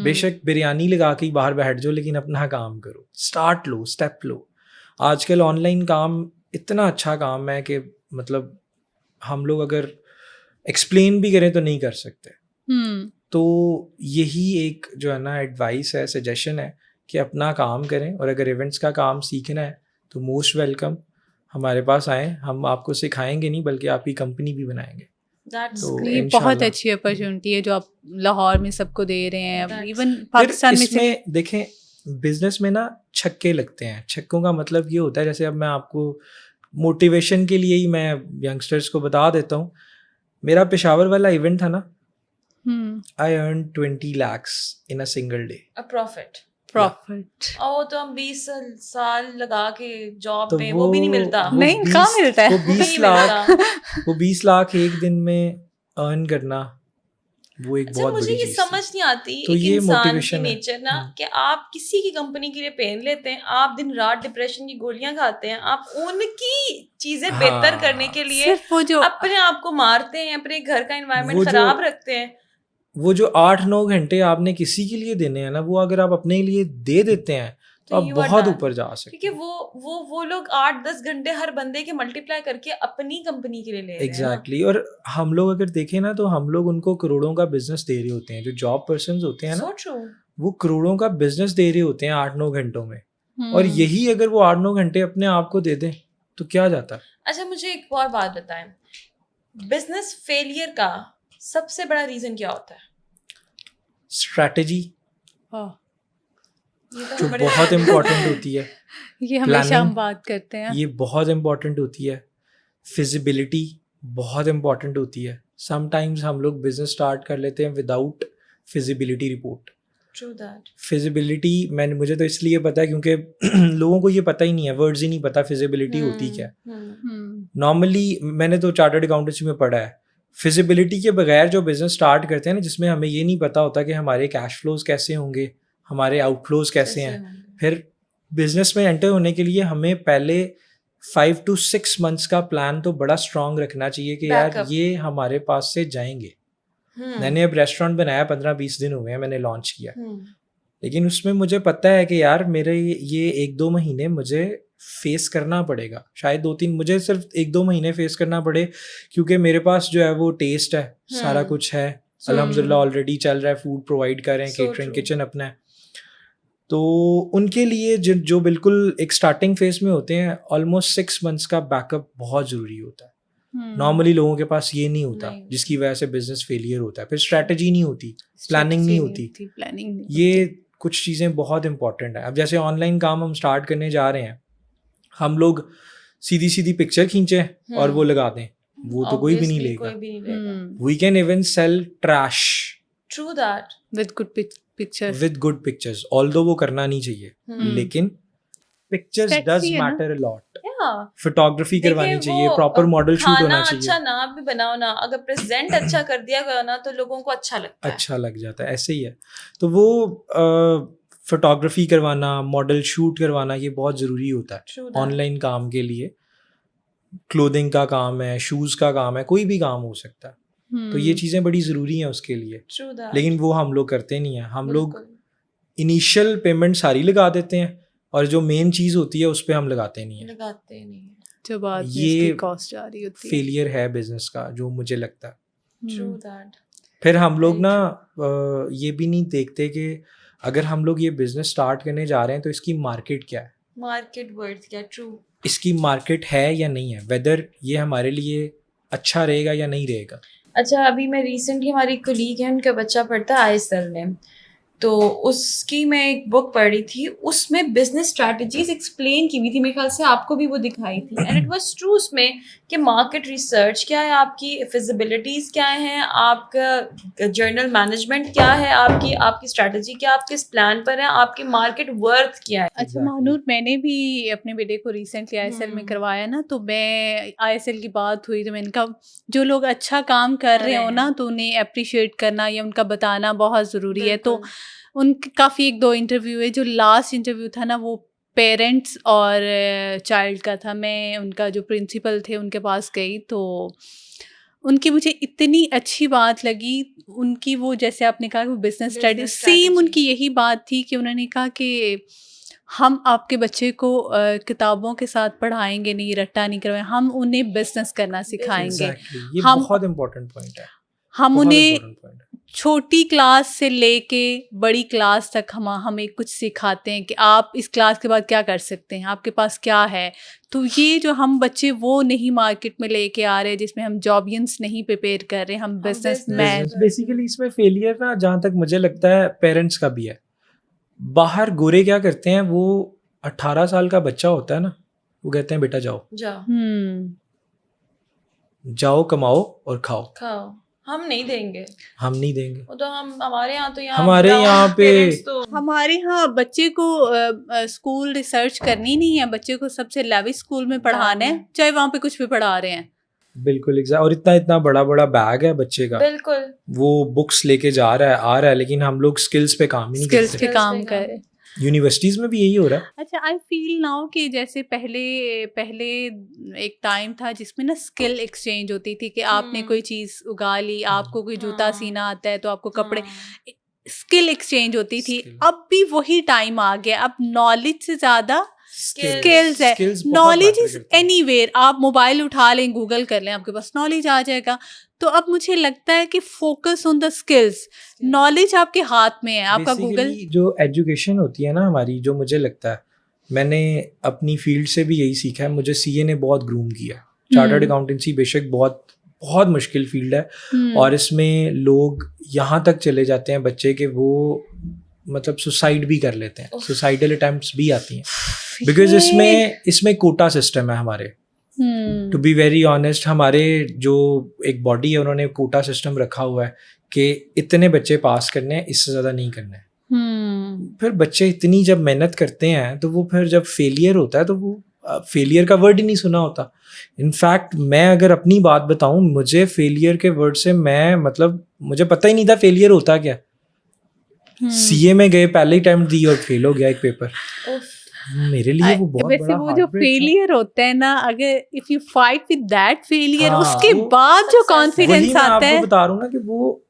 बेशक बिरयानी लगा के ही बाहर बैठ जाओ, लेकिन अपना काम करो, स्टार्ट लो, स्टेप लो। आजकल ऑनलाइन काम इतना अच्छा काम है कि मतलब हम लोग अगर एक्सप्लेन भी करें तो नहीं कर सकते। तो यही एक जो है ना एडवाइस है, सजेशन है कि अपना काम करें, और अगर इवेंट्स का काम सीखना है तो मोस्ट वेलकम, हमारे पास आएँ। हम आपको सिखाएंगे नहीं, बल्कि आपकी कंपनी भी बनाएंगे। तो ये बहुत अच्छी अपॉर्चुनिटी है जो आप लाहौर में सबको दे रहे हैं, इवन पाकिस्तान में से। देखें, बिजनेस में ना छक्के लगते हैं। छक्कों का मतलब ये होता है, जैसे अब मैं आपको मोटिवेशन के लिए ही मैं यंगस्टर्स को बता देता हूँ। मेरा पेशावर वाला इवेंट था ना, I earn 20 lakhs in a single day. A profit. और तो हम 20 साल लगा के जॉब तो पे वो भी नहीं मिलता। नहीं, कहाँ मिलता है? वो 20 लाख एक दिन में अर्न करना, वो एक बहुत बड़ी चीज। मुझे ये समझ नहीं आती तो ये इंसान की नेचर ना, कि आप किसी की कंपनी के लिए पेन लेते हैं, आप दिन रात डिप्रेशन की गोलियां खाते हैं, आप उनकी चीजें बेहतर करने के लिए सिर्फ वो जो अपने आप को मारते हैं, अपने घर का एनवायरनमेंट खराब रखते हैं। वो जो 8-9 घंटे आपने किसी के लिए देने हैं ना, वो अगर आप अपने लिए दे देते हैं तो आप बहुत ऊपर जा सकते हैं। क्योंकि वो लोग 8-10 घंटे हर बंदे के मल्टीप्लाई करके अपनी कंपनी के लिए ले रहे हैं। एग्जैक्टली। और हम लोग अगर देखें ना, तो हम लोग उनको करोड़ों का बिजनेस दे रहे होते हैं। जो जॉब पर्सन होते हैं ना, वो करोड़ों का बिजनेस दे रहे होते हैं 8-9 घंटों में, और यही अगर वो 8-9 घंटे अपने आप को दे दें तो क्या जाता। अच्छा, मुझे एक और बात बताएं, बिजनेस फेलियर का सबसे बड़ा रीजन क्या होता है? स्ट्रैटेजी, जो बहुत इम्पोर्टेंट होती है। ये हमेशा हम बात करते हैं, ये बहुत इम्पोर्टेंट होती है। फिजिबिलिटी बहुत इम्पोर्टेंट होती है। समटाइम्स हम लोग बिजनेस स्टार्ट कर लेते हैं विदाउट फिजिबिलिटी रिपोर्ट। फिजिबिलिटी मुझे तो इसलिए पता है क्योंकि लोगों को ये पता ही नहीं है, वर्ड्स ही नहीं पता फिजिबिलिटी होती क्या है। नॉर्मली मैंने तो चार्टर्ड अकाउंटेंसी में पढ़ा है, फिजिबिलिटी के बगैर जो बिजनेस स्टार्ट करते हैं ना, जिसमें हमें ये नहीं पता होता कि हमारे कैश फ्लोज कैसे होंगे, हमारे आउटफ्लोज कैसे हैं। फिर बिजनेस में एंटर होने के लिए हमें पहले 5 to 6 months का प्लान तो बड़ा स्ट्रांग रखना चाहिए कि यार ये हमारे पास से जाएंगे। मैंने अब रेस्टोरेंट बनाया, 15-20 दिन हुए हैं मैंने लॉन्च किया, लेकिन उसमें मुझे पता है कि यार मेरे ये 1-2 महीने मुझे फेस करना पड़ेगा, शायद 2-3, मुझे सिर्फ 1-2 महीने फेस करना पड़े, क्योंकि मेरे पास जो है वो टेस्ट है, सारा कुछ है, अल्हम्दुलिल्लाह ऑलरेडी चल रहा है, फूड प्रोवाइड कर रहे हैं, केटरिंग किचन अपना है। तो उनके लिए जो बिल्कुल एक स्टार्टिंग फेज में होते हैं, ऑलमोस्ट 6 months का बैकअप बहुत ज़रूरी होता है। नॉर्मली लोगों के पास ये नहीं होता, जिसकी वजह से बिजनेस फेलियर होता है। फिर स्ट्रैटेजी नहीं होती, प्लानिंग नहीं होती, ये कुछ चीज़ें बहुत इंपॉर्टेंट है। अब जैसे ऑनलाइन काम हम स्टार्ट करने जा रहे हैं, हम लोग सीधी सीधी पिक्चर खींचे और वो लगा दें, वो तो कोई भी नहीं लेगा। We can even sell trash with good pictures, although वो करना नहीं चाहिए, लेकिन pictures does matter a lot. Photography करवानी चाहिए, प्रॉपर मॉडल शूट होना चाहिए। अच्छा ना भी बनाओ ना, अगर प्रेजेंट अच्छा कर दिया गया ना तो लोगों को अच्छा लगता है, अच्छा लग जाता है, ऐसे ही है। तो वो फोटोग्राफी करवाना, मॉडल शूट करवाना, ये बहुत ज़रूरी होता है ऑनलाइन काम के लिए। क्लोथिंग का काम है, शूज़ का काम है, कोई भी काम हो सकता है। तो ये चीज़ें बड़ी ज़रूरी हैं उसके लिए, लेकिन वो हम लोग करते नहीं हैं। हम लोग इनिशियल पेमेंट सारी लगा देते हैं, और जो मेन चीज़ होती है उस पर हम लगाते नहीं है। जो बात ये कॉस्ट आ रही होती है, फेलियर है बिजनेस का, जो मुझे लगता है। फिर हम लोग ना ये भी नहीं देखते कि अगर हम लोग ये बिजनेस स्टार्ट करने जा रहे हैं तो इसकी मार्केट क्या है, मार्केट वर्थ क्या, इसकी मार्केट है या नहीं है, वेदर ये हमारे लिए अच्छा रहेगा या नहीं रहेगा। अच्छा, अभी मैं रिसेंटली, हमारी कोलीग है, उनका बच्चा पढ़ता है ISL में, तो उसकी मैं एक बुक पढ़ रही थी, उसमें बिजनेस स्ट्रैटेजीज एक्सप्लेन की हुई थी, मेरे ख्याल से आपको भी वो दिखाई थी, एंड इट वाज ट्रू उसमें कि मार्केट रिसर्च क्या है आपकी, फिजिबिलिटीज़ क्या हैं, आपका जर्नल मैनेजमेंट क्या है, आपकी स्ट्रैटेजी क्या, आप किस प्लान पर हैं, आपकी मार्केट वर्थ क्या है। अच्छा महानूर, मैंने भी अपने बेटे को रिसेंटली आईएसएल में करवाया ना, तो मैं आईएसएल की बात हुई तो मैंने कहा जो लोग अच्छा काम कर रहे हो ना, तो उन्हें अप्रिशिएट करना या उनका बताना बहुत ज़रूरी है। तो उनके काफ़ी 1-2 इंटरव्यू है। जो लास्ट इंटरव्यू था ना, वो पेरेंट्स और चाइल्ड का था। मैं उनका जो प्रिंसिपल थे उनके पास गई, तो उनकी मुझे इतनी अच्छी बात लगी। उनकी वो, जैसे आपने कहा, वो बिजनेस स्टडी, सेम उनकी यही बात थी कि उन्होंने कहा कि हम आपके बच्चे को किताबों के साथ पढ़ाएंगे नहीं, रट्टा नहीं करवाएंगे, हम उन्हें बिजनेस करना सिखाएंगे। ये बहुत इम्पोर्टेंट पॉइंट है। हम उन्हें छोटी क्लास से लेके बड़ी क्लास तक हमें कुछ सिखाते हैं कि आप इस क्लास के बाद क्या कर सकते हैं, आपके पास क्या है। तो ये जो हम बच्चे वो नहीं मार्केट में लेके आ रहे, जिसमें हम जॉबियंस नहीं प्रिपेयर कर रहे, हम बिजनेसमैन। बेसिकली इसमें फेलियर ना, जहाँ तक मुझे लगता है, पेरेंट्स का भी है। बाहर गोरे क्या करते हैं, वो 18 साल का बच्चा होता है ना, वो कहते हैं बेटा जाओ जाओ कमाओ और खाओ, हम नहीं देंगे, वो तो हमारे यहाँ तो हमारे यहाँ पे हमारे यहाँ बच्चे को स्कूल रिसर्च करनी नहीं है, बच्चे को सबसे लेविश स्कूल में पढ़ाना है, चाहे वहाँ पे कुछ भी पढ़ा रहे हैं। बिल्कुल एग्जैक्ट। और इतना बड़ा बैग है बच्चे का, बिल्कुल वो बुक्स लेके जा रहा है, आ रहा है, लेकिन हम लोग स्किल्स पे काम ही नहीं करते। स्किल्स पे काम कर। यूनिवर्सिटीज में भी यही हो रहा है। अच्छा, आई फील नाउ कि जैसे पहले एक टाइम था जिसमें ना स्किल एक्सचेंज होती थी कि आपने कोई चीज़ उगा ली, आपको कोई जूता सीना आता है तो आपको कपड़े, स्किल एक्सचेंज होती थी। अब भी वही टाइम आ गया, अब नॉलेज से ज़्यादा स्किल्स है। नॉलेज इज एनीवेयर, आप मोबाइल उठा लें, गूगल कर लें, आपके पास नॉलेज आ जाएगा। तो अब मुझे लगता है कि focus on the skills, knowledge आपके हाथ में है, आपका गूगल। जो एजुकेशन होती है ना हमारी, जो मुझे लगता है, मैंने अपनी फील्ड से भी यही सीखा है। मुझे सीए ने बहुत ग्रूम किया। चार्टर्ड अकाउंटेंसी बेशक बहुत मुश्किल फील्ड है, और इसमें लोग यहाँ तक चले जाते हैं बच्चे के, वो मतलब सुसाइड भी कर लेते हैं, सुसाइडल अटेम्प्ट्स भी आती हैं, बिकॉज इसमें कोटा सिस्टम है हमारे। टू बी वेरी ऑनेस्ट, हमारे जो एक बॉडी है, उन्होंने कोटा सिस्टम रखा हुआ है कि इतने बच्चे पास करने हैं, इससे ज़्यादा नहीं करना है। फिर बच्चे इतनी जब मेहनत करते हैं, तो वो फिर जब फेलियर होता है, तो वो फेलियर का वर्ड ही नहीं सुना होता। इनफैक्ट मैं अगर अपनी बात बताऊं, मुझे फेलियर के वर्ड से मुझे पता ही नहीं था फेलियर होता क्या। सीए में गए, पहले टाइम दी और फेल हो गया एक पेपर। मेरे लिए वो बहुत वैसे बड़ा वो जो फेलियर होता है ना, अगर if you fight with that failure, उसके वो बाद जो कॉन्फिडेंस आता है। मैं आपको बता रहा हूँ ना कि वो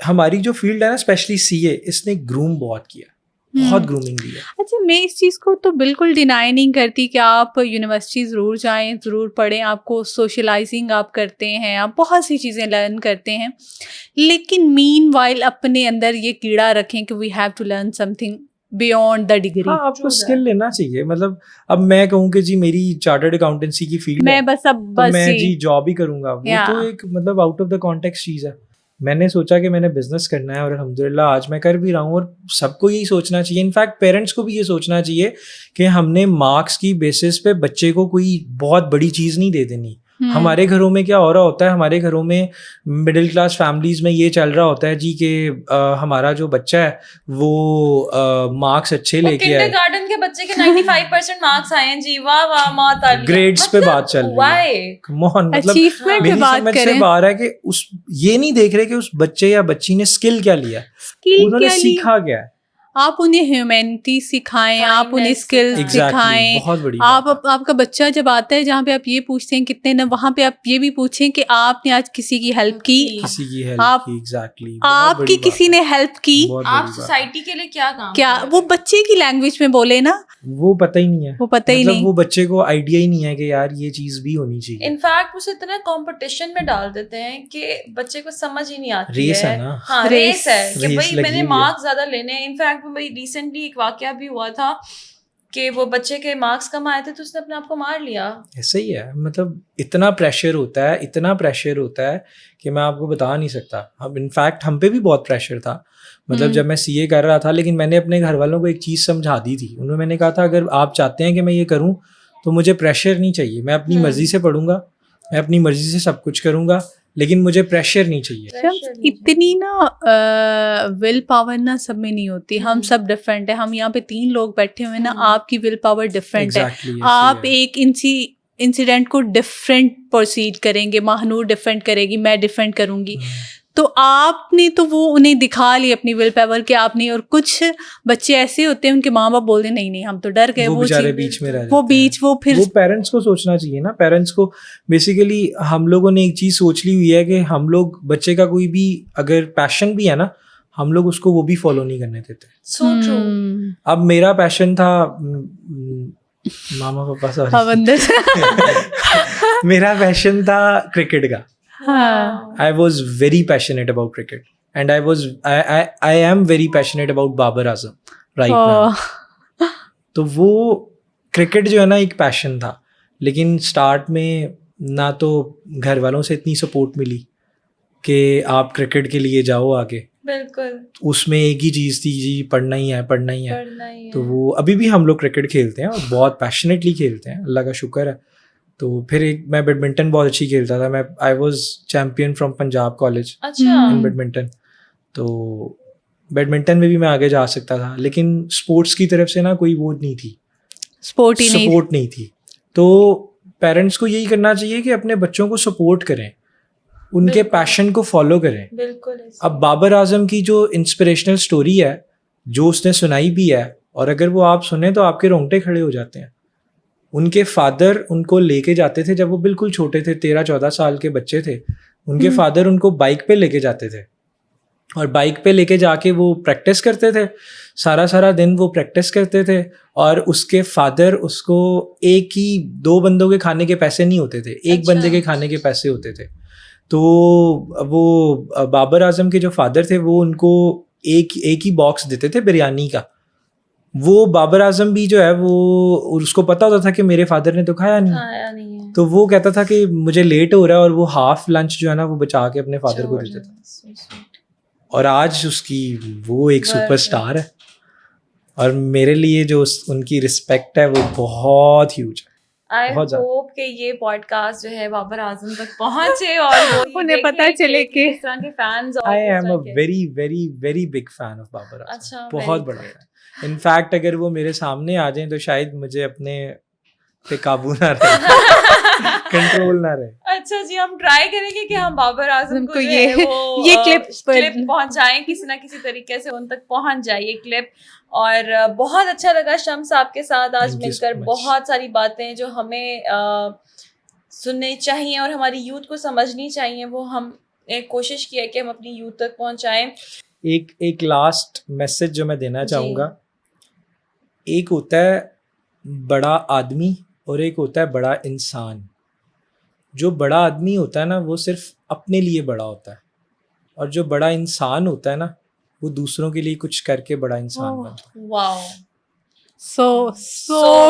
हमारी जो फील्ड है ना, स्पेशली सीए, इसने ग्रूम बहुत किया, बहुत ग्रूमिंग दी है। अच्छा, मैं इस चीज़ को तो बिल्कुल डिनाई नहीं करती कि आप यूनिवर्सिटी ज़रूर जाएं, ज़रूर पढ़ें, आपको सोशलाइजिंग आप करते हैं, आप बहुत सी चीज़ें लर्न करते हैं, लेकिन मीनवाइल अपने अंदर ये कीड़ा रखें कि we have to learn something beyond the degree. हाँ, आपको स्किल लेना चाहिए। मतलब अब मैं कहूँ कि जी मेरी चार्टर्ड अकाउंटेंसी की फील्ड मैं है, बस मैं जी जॉब ही करूंगा, वो तो एक मतलब आउट ऑफ द कॉन्टेक्स्ट चीज़ है। मैंने सोचा कि मैंने बिजनेस करना है, और अल्हम्दुलिल्लाह आज मैं कर भी रहा हूँ। और सबको यही सोचना चाहिए, इनफैक्ट पेरेंट्स को भी ये सोचना चाहिए कि हमने मार्क्स की बेसिस पे बच्चे को कोई बहुत बड़ी चीज़ नहीं दे देनी। हमारे घरों में क्या हो रहा होता है, हमारे घरों में मिडिल क्लास फैमिलीज में ये चल रहा होता है जी कि हमारा जो बच्चा है वो मार्क्स अच्छे लेके आए। किंडरगार्टन के बच्चे के 95% मार्क्स आए हैं जी, वाह वाह माता दी। ग्रेड्स पे बात चल रही है, कम ऑन, मतलब मेरी समझ से बाहर है कि उस ये नहीं देख रहे कि उस बच्चे या बच्ची ने स्किल क्या लिया, उन्होंने सीखा क्या है। आप उन्हें ह्यूमैनिटी सिखाएं, आप उन्हें स्किल्स सिखाएं। बहुत बड़ी आपका बच्चा जब आता है जहाँ पे आप ये पूछते हैं कितने ना, वहाँ पे आप ये भी पूछें कि आपने आज किसी की हेल्प की, एग्जैक्टली आपकी किसी ने हेल्प की, आप सोसाइटी के लिए क्या काम क्या वो बच्चे की लैंग्वेज में बोले ना, वो पता ही नहीं है, वो पता ही नहीं, वो बच्चे को आइडिया ही नहीं है कि यार ये चीज भी होनी चाहिए। इनफैक्ट उसे इतना कंपटीशन में डाल देते हैं कि बच्चे को समझ ही नहीं आती रेस है ना। हाँ, रेस है कि भाई मैंने मार्क्स ज्यादा लेने हैं। इनफैक्ट मेरी रिसेंटली एक वाकया भी हुआ था कि वो बच्चे के मार्क्स कम आए थे तो उसने अपने आप को मार लिया। ऐसे ही है, मतलब इतना प्रेशर होता है कि मैं आपको बता नहीं सकता। अब इनफैक्ट हम पे भी बहुत प्रेशर था, मतलब जब मैं सीए कर रहा था, लेकिन मैंने अपने घर वालों को एक चीज़ समझा दी थी। उन्होंने मैंने कहा था अगर आप चाहते हैं कि मैं ये करूं तो मुझे प्रेशर नहीं चाहिए, मैं अपनी मर्जी से पढ़ूंगा, मैं अपनी मर्जी से सब कुछ करूंगा, लेकिन मुझे प्रेशर नहीं चाहिए। शम्स, इतनी ना विल पावर ना सब में नहीं होती। हम सब डिफरेंट है। हम यहाँ पे 3 लोग बैठे हुए हैं ना, आपकी विल पावर डिफरेंट है। Exactly, आप ऐसे ही है। एक इंसिडेंट को डिफरेंट प्रोसीड करेंगे, महानूर डिफरेंट करेगी, मैं डिफरेंट करूंगी। तो आपने तो वो उन्हें दिखा ली अपनी विल पावर कि आपने, और कुछ बच्चे ऐसे होते हैं उनके माँ बाप बोलते नहीं नहीं हम तो डर गए, वो बेचारे चीज़- बीच में रह वो जाते बीच हैं। वो फिर वो पेरेंट्स को सोचना चाहिए ना, पेरेंट्स को बेसिकली हम लोगों ने एक चीज़ सोच ली हुई है कि हम लोग बच्चे का कोई भी अगर पैशन भी है ना, हम लोग उसको वो भी फॉलो नहीं करने देते। So true. अब मेरा पैशन था मामा पापा सॉरी हवंदर मेरा पैशन था क्रिकेट का। हाँ I was very passionate about cricket, and I am very passionate about Babar Azam right now. तो वो क्रिकेट जो है ना एक पैशन था, लेकिन स्टार्ट में ना तो घर वालों से इतनी सपोर्ट मिली कि आप क्रिकेट के लिए जाओ आगे। बिल्कुल। उसमें एक ही चीज़ थी जी, पढ़ना ही है। पढ़ना ही तो है। वो अभी भी हम लोग क्रिकेट खेलते हैं और बहुत पैशनेटली खेलते हैं, अल्लाह का शुक्र है। तो फिर एक मैं बैडमिंटन बहुत अच्छी खेलता था। मैं I was champion from Punjab college अच्छा। In badminton. तो बैडमिंटन में भी मैं आगे जा सकता था, लेकिन स्पोर्ट्स की तरफ से ना कोई वो नहीं थी, स्पोर्ट ही नहीं। सपोर्ट नहीं थी। तो पेरेंट्स को यही करना चाहिए कि अपने बच्चों को सपोर्ट करें, उनके बिल्कुल। पैशन को फॉलो करें। बिल्कुल। अब बाबर आजम की जो इंस्पिरेशनल स्टोरी है, जो उसने सुनाई भी है, और अगर वो आप सुने तो आपके रोंगटे खड़े हो जाते हैं। उनके फादर उनको लेके जाते थे जब वो बिल्कुल छोटे थे, 13-14 साल के बच्चे थे। उनके फादर उनको बाइक पे लेके जाते थे, और बाइक पे लेके जाके वो प्रैक्टिस करते थे, सारा दिन वो प्रैक्टिस करते थे। और उसके फादर उसको एक ही 2 बंदों के खाने के पैसे नहीं होते थे, एक अच्छा। बंदे के खाने के पैसे होते थे। तो वो बाबर आजम के जो फादर थे वो उनको एक ही बॉक्स देते थे बिरयानी का। वो बाबर आजम भी जो है वो उसको पता होता था कि मेरे फादर ने तो खाया नहीं है। तो वो कहता था कि मुझे लेट हो रहा है, और वो हाफ लंच जो है ना वो बचा के अपने फादर को देता था। और आज उसकी वो एक सुपरस्टार है, और मेरे लिए जो उनकी रिस्पेक्ट है वो बहुत ह्यूज है। आई होप कि ये पॉडकास्ट जो है बाबर आजम तक पहुंचे और वो उन्हें पता चले कि इस तरह के fans. I am a very very very big fan of Babar Azam. अच्छा, बहुत बड़ा फैन। इनफैक्ट अगर वो मेरे सामने आ जाएं तो शायद मुझे अपने पे काबू ना रहे, कंट्रोल ना रहे। अच्छा जी, हम ट्राई करेंगे कि हम बाबर आजम को ये क्लिप पहुंचाएं, किसी ना किसी तरीके से उन तक पहुंच जाए ये क्लिप। और बहुत अच्छा लगा शम्स आपके साथ आज मिलकर। बहुत सारी बातें जो हमें सुननी चाहिए और हमारी यूथ को समझनी चाहिए, वो हम एक कोशिश की है कि हम अपनी यूथ तक पहुंचाएं। एक लास्ट मैसेज जो मैं देना चाहूँगा, एक होता है बड़ा आदमी और एक होता है बड़ा इंसान। जो बड़ा आदमी होता है ना वो सिर्फ अपने लिए बड़ा होता है, और जो बड़ा इंसान होता है ना वो दूसरों के लिए कुछ करके बड़ा इंसान बनता है। Wow, so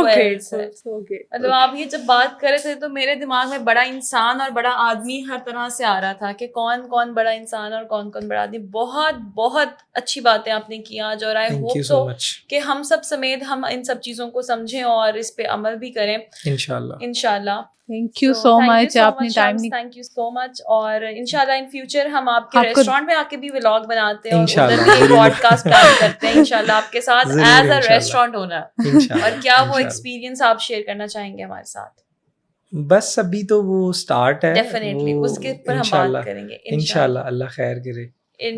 great। मतलब आप ये जब बात कर रहे थे तो मेरे दिमाग में बड़ा इंसान और बड़ा आदमी हर तरह से आ रहा था कि कौन कौन बड़ा इंसान और कौन कौन बड़ा आदमी। बहुत बहुत अच्छी बातें आपने की आज, और आई होप तो कि हम सब समेत हम इन सब चीज़ों को समझें और इस पे अमल भी करें इंशाल्लाह। थैंक यू सो मच, आपने टाइम नहीं। Thank you so much. और इंशाल्लाह इन फ्यूचर हम आपके रेस्टोरेंट में आके भी व्लॉग बनाते हैं और उधर भी पॉडकास्ट प्लान करते हैं इंशाल्लाह आपके साथ एज अ रेस्टोरेंट ओनर। और क्या वो एक्सपीरियंस आप शेयर करना चाहेंगे हमारे साथ? बस अभी तो वो स्टार्ट है, डेफिनेटली उसके ऊपर हम बात करेंगे इंशाल्लाह। अल्लाह खैर करे,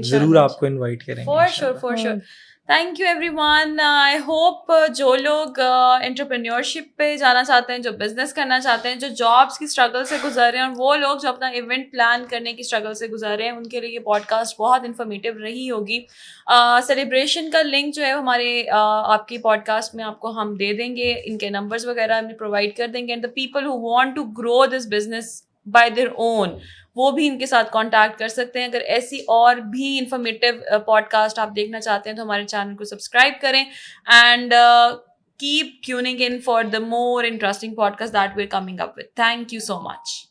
जरूर आपको इनवाइट करेंगे for sure. Thank you everyone. I hope जो लोग एंटरप्रेन्योरशिप पे जाना चाहते हैं, जो बिजनेस करना चाहते हैं, जो जॉब्स की स्ट्रगल से गुजर रहे हैं, और वो लोग जो अपना इवेंट प्लान करने की स्ट्रगल से गुजर रहे हैं, उनके लिए ये पॉडकास्ट बहुत इन्फॉर्मेटिव रही होगी। सेलिब्रेशन का लिंक जो है हमारे आपकी पॉडकास्ट में आपको हम दे देंगे, इनके नंबर्स वगैरह हमें प्रोवाइड कर देंगे। And the people who want to grow this business by their own, वो भी इनके साथ कांटेक्ट कर सकते हैं। अगर ऐसी और भी इंफॉर्मेटिव पॉडकास्ट आप देखना चाहते हैं तो हमारे चैनल को सब्सक्राइब करें। And keep tuning in for the more interesting podcast that we're coming up with. Thank you so much.